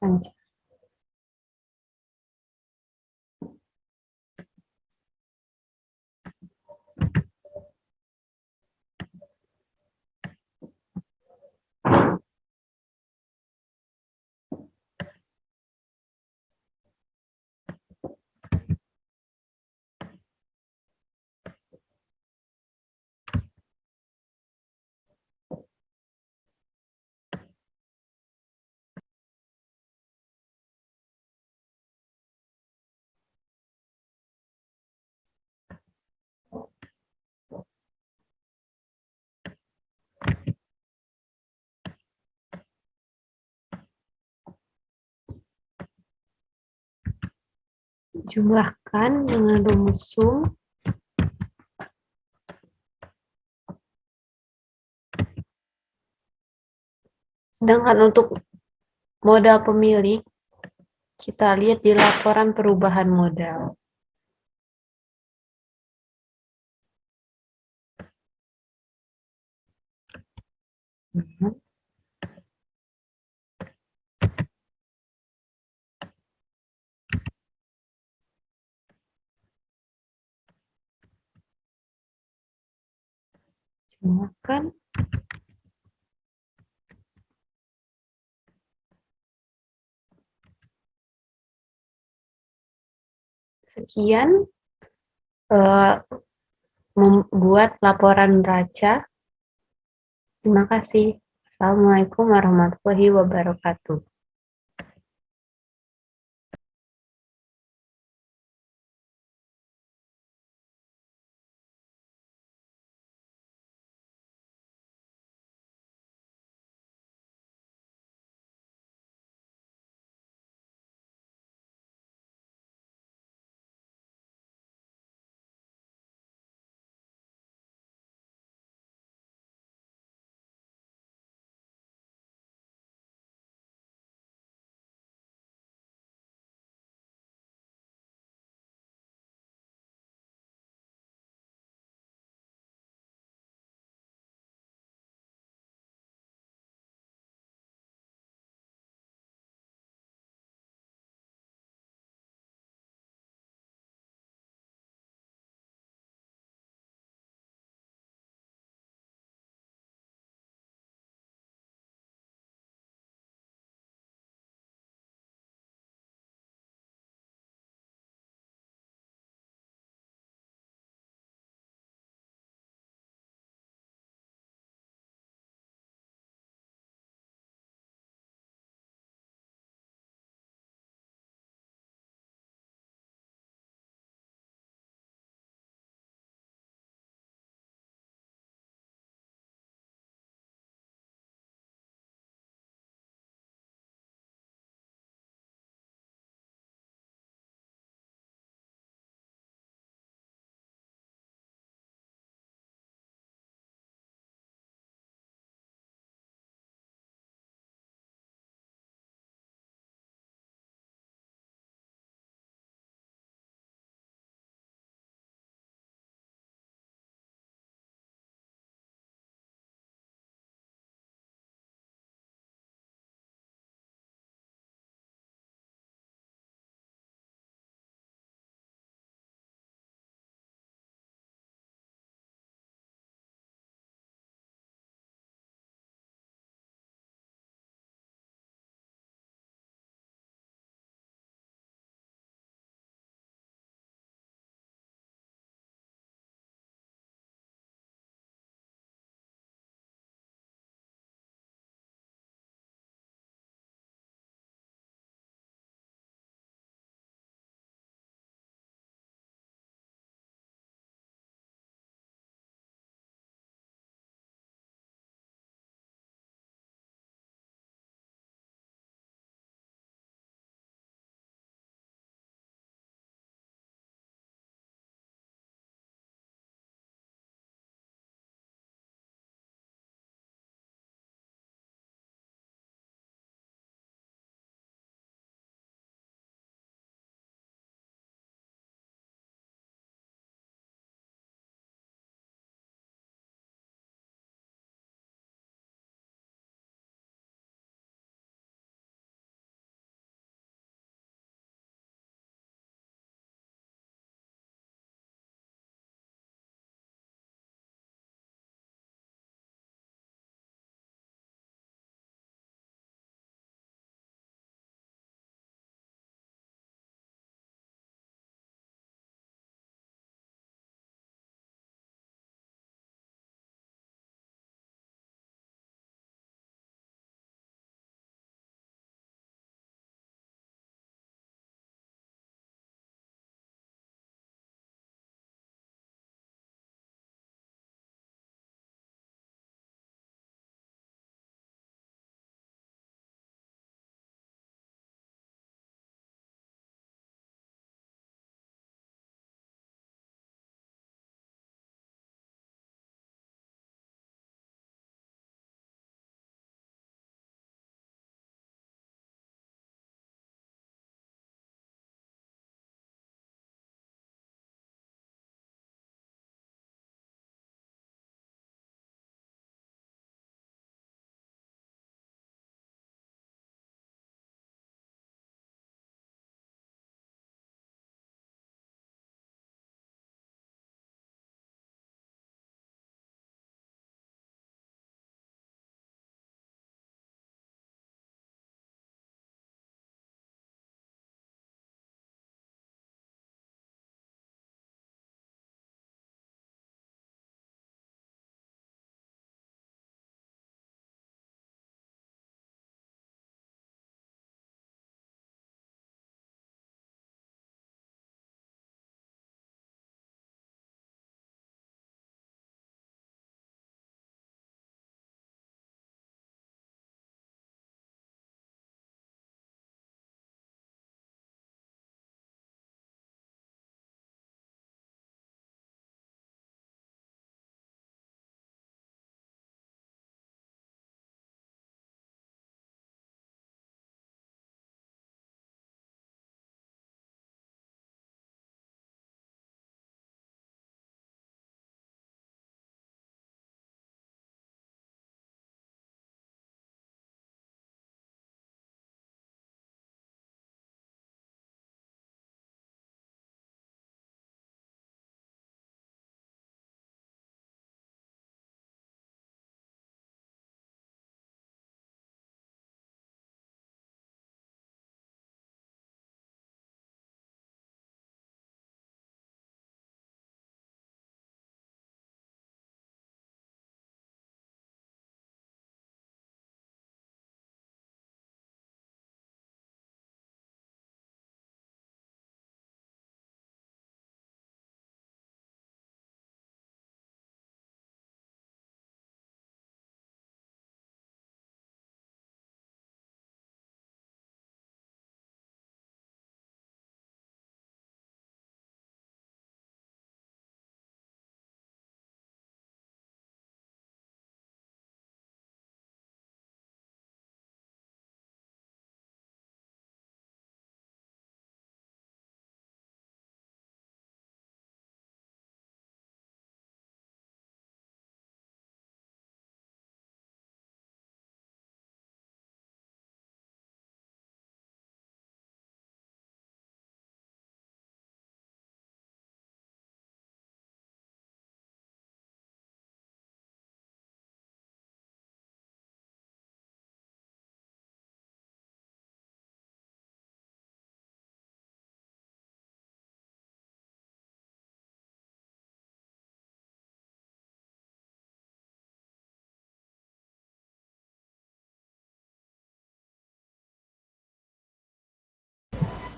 Jumlahkan dengan rumus sum. Sedangkan untuk modal pemilik, kita lihat di laporan perubahan modal. Jumlahkan. Sekian membuat laporan neraca. Terima kasih. Assalamualaikum warahmatullahi wabarakatuh.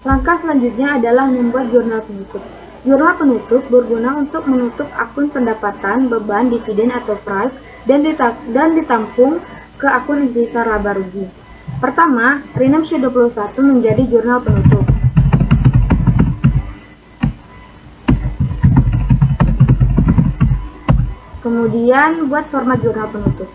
Langkah selanjutnya adalah membuat jurnal penutup. Jurnal penutup berguna untuk menutup akun pendapatan, beban, dividen atau price dan ditampung ke akun intisar laba rugi. Pertama, rename sheet 21 menjadi jurnal penutup. Kemudian buat format jurnal penutup.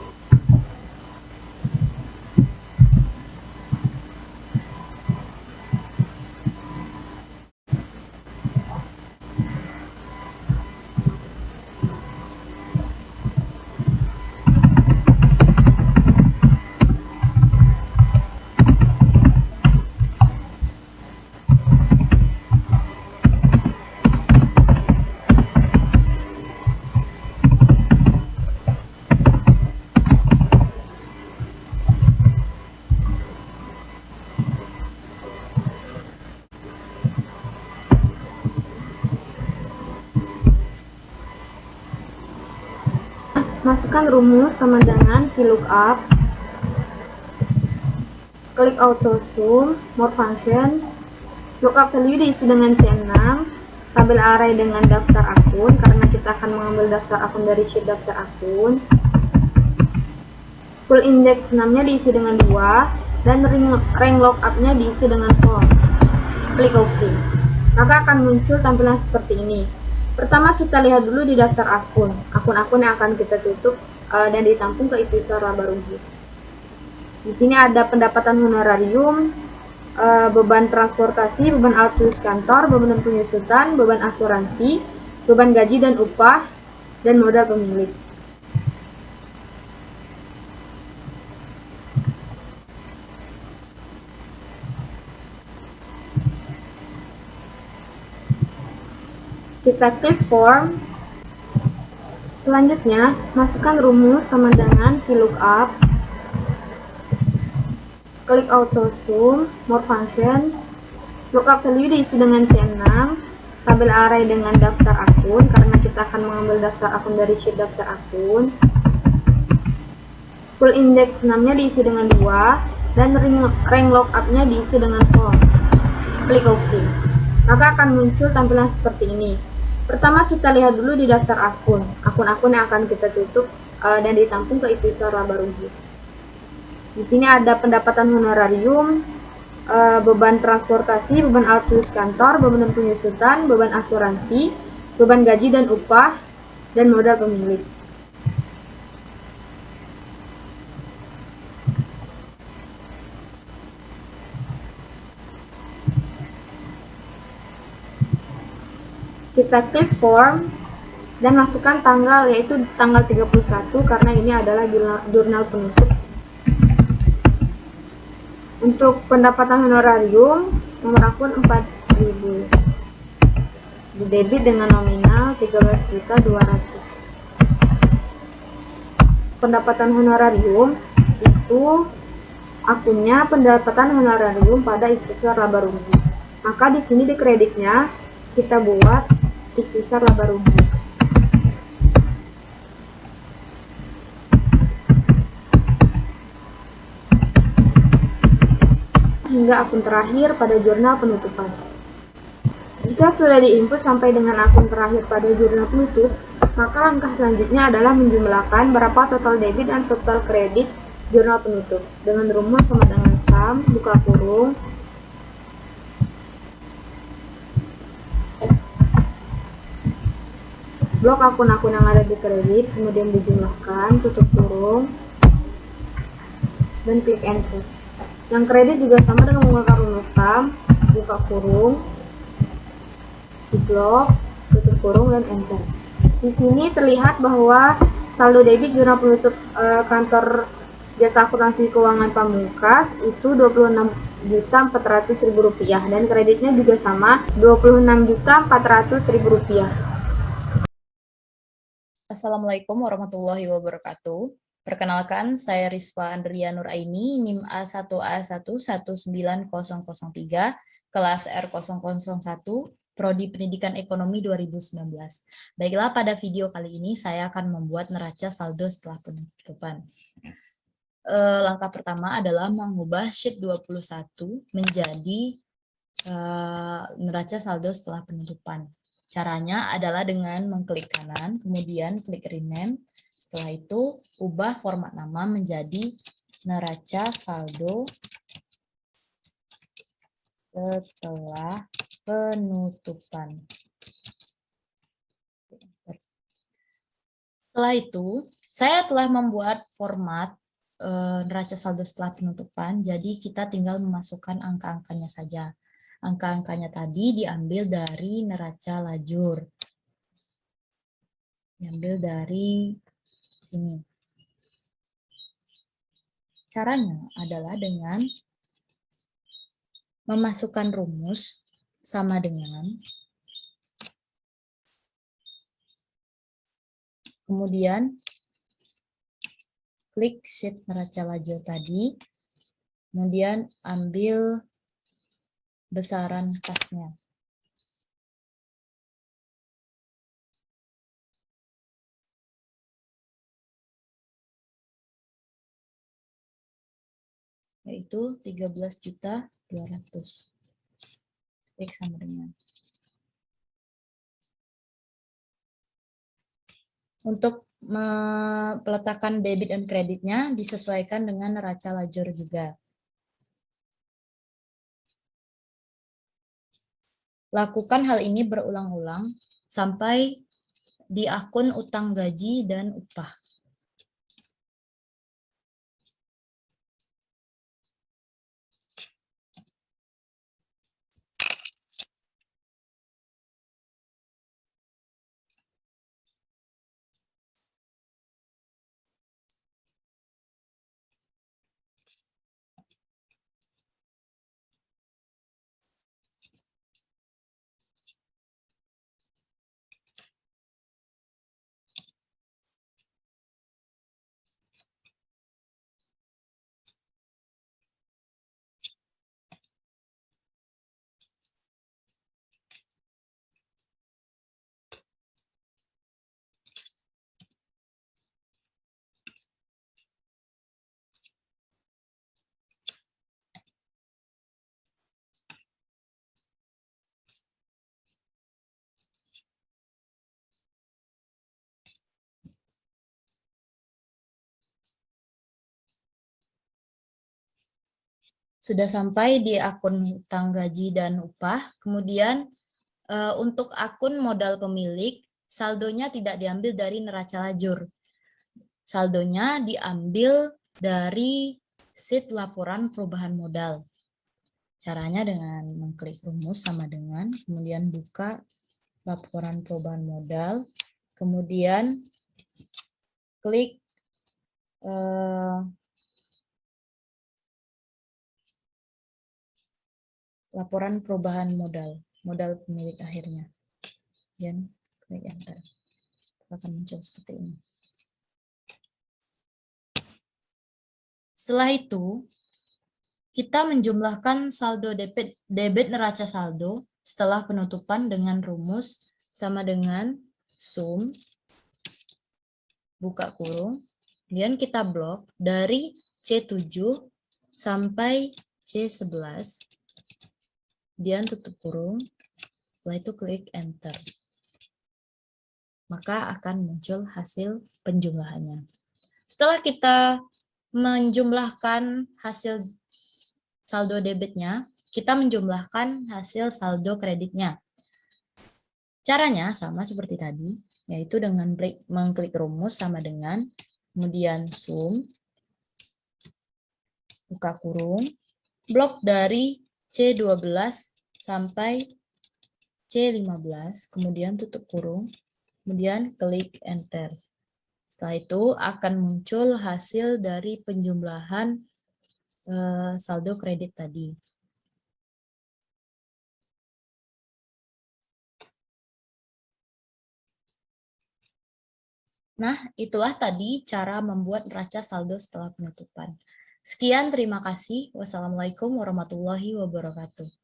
Masukkan rumus sama dengan VLOOKUP, klik auto sum, more function, lookup value diisi dengan C6, tabel array dengan daftar akun, karena kita akan mengambil daftar akun dari sheet daftar akun, full index 6-nya diisi dengan 2, dan rank lookup-nya diisi dengan false. Klik OK. Maka akan muncul tampilan seperti ini. Pertama kita lihat dulu di daftar akun-akun yang akan kita tutup dan ditampung ke intisar laba rugi. Di sini ada pendapatan honorarium, beban transportasi, beban alat tulis kantor, beban penyusutan, beban asuransi, beban gaji dan upah, dan modal pemilik. Kita klik form. Selanjutnya, masukkan rumus sama dengan VLOOKUP, klik auto sum, more function, lookup value diisi dengan C6, tabel array dengan daftar akun, karena kita akan mengambil daftar akun dari sheet daftar akun, full index 6-nya diisi dengan 2, dan rank lookup-nya diisi dengan false. Klik OK. Maka akan muncul tampilan seperti ini. Pertama kita lihat dulu di daftar akun-akun yang akan kita tutup dan ditampung ke intisar laba rugi. Di sini ada pendapatan honorarium, beban transportasi, beban alat tulis kantor, beban penyusutan, beban asuransi, beban gaji dan upah, dan modal pemilik. Kita klik form dan masukkan tanggal, yaitu tanggal 31, karena ini adalah jurnal penutup. Untuk pendapatan honorarium, nomor akun 4.000, didebit dengan nominal 13.200. Pendapatan honorarium itu akunnya pendapatan honorarium pada intisar laba rugi. Maka di sini di kreditnya kita buat intisar laba rugi. Hingga akun terakhir pada jurnal penutupan. Jika sudah diinput sampai dengan akun terakhir pada jurnal penutup, maka langkah selanjutnya adalah menjumlahkan berapa total debit dan total kredit jurnal penutup dengan rumus sama dengan sum, buka kurung, blok akun-akun yang ada di kredit, kemudian dijumlahkan, tutup kurung, dan klik enter. Yang kredit juga sama dengan menggunakan rumus sum, buka kurung, di blok, tutup kurung, dan enter. Di sini terlihat bahwa saldo debit jurnal penutup kantor jasa akuntansi keuangan Pamungkas itu Rp26.400.000 dan kreditnya juga sama Rp26.400.000. Assalamualaikum warahmatullahi wabarakatuh. Perkenalkan, saya Rizwa Andria Nuraini, NIM A1A1190003, kelas R001, Prodi Pendidikan Ekonomi 2019. Baiklah, pada video kali ini saya akan membuat neraca saldo setelah penutupan. Langkah pertama adalah mengubah sheet 21 menjadi neraca saldo setelah penutupan. Caranya adalah dengan mengklik kanan, kemudian klik rename. Setelah itu, ubah format nama menjadi neraca saldo setelah penutupan. Setelah itu, saya telah membuat format neraca saldo setelah penutupan, jadi kita tinggal memasukkan angka-angkanya saja. Angka-angkanya tadi diambil dari neraca lajur. Diambil dari sini. Caranya adalah dengan memasukkan rumus sama dengan, kemudian klik sheet neraca lajur tadi, kemudian ambil besaran kasnya. Yaitu 13.200.000. Klik sama dengan. Untuk peletakan debit dan kreditnya disesuaikan dengan neraca lajur juga. Lakukan hal ini berulang-ulang sampai di akun utang gaji dan upah. Sudah sampai di akun utang gaji dan upah, kemudian untuk akun modal pemilik, saldonya tidak diambil dari neraca lajur. Saldonya diambil dari sheet laporan perubahan modal. Caranya dengan mengklik rumus sama dengan, kemudian buka laporan perubahan modal, kemudian klik laporan perubahan modal pemilik akhirnya. Dan klik enter. Akan muncul seperti ini. Setelah itu, kita menjumlahkan saldo debit neraca saldo setelah penutupan dengan rumus sama dengan sum, buka kurung, kemudian kita blok dari C7 sampai C11, kemudian tutup kurung, setelah itu klik enter. Maka akan muncul hasil penjumlahannya. Setelah kita menjumlahkan hasil saldo debitnya, kita menjumlahkan hasil saldo kreditnya. Caranya sama seperti tadi, yaitu dengan mengklik rumus sama dengan, kemudian sum, buka kurung, blok dari C12 sampai C15, kemudian tutup kurung, kemudian klik enter. Setelah itu akan muncul hasil dari penjumlahan saldo kredit tadi. Nah, itulah tadi cara membuat neraca saldo setelah penutupan. Sekian, terima kasih. Wassalamualaikum warahmatullahi wabarakatuh.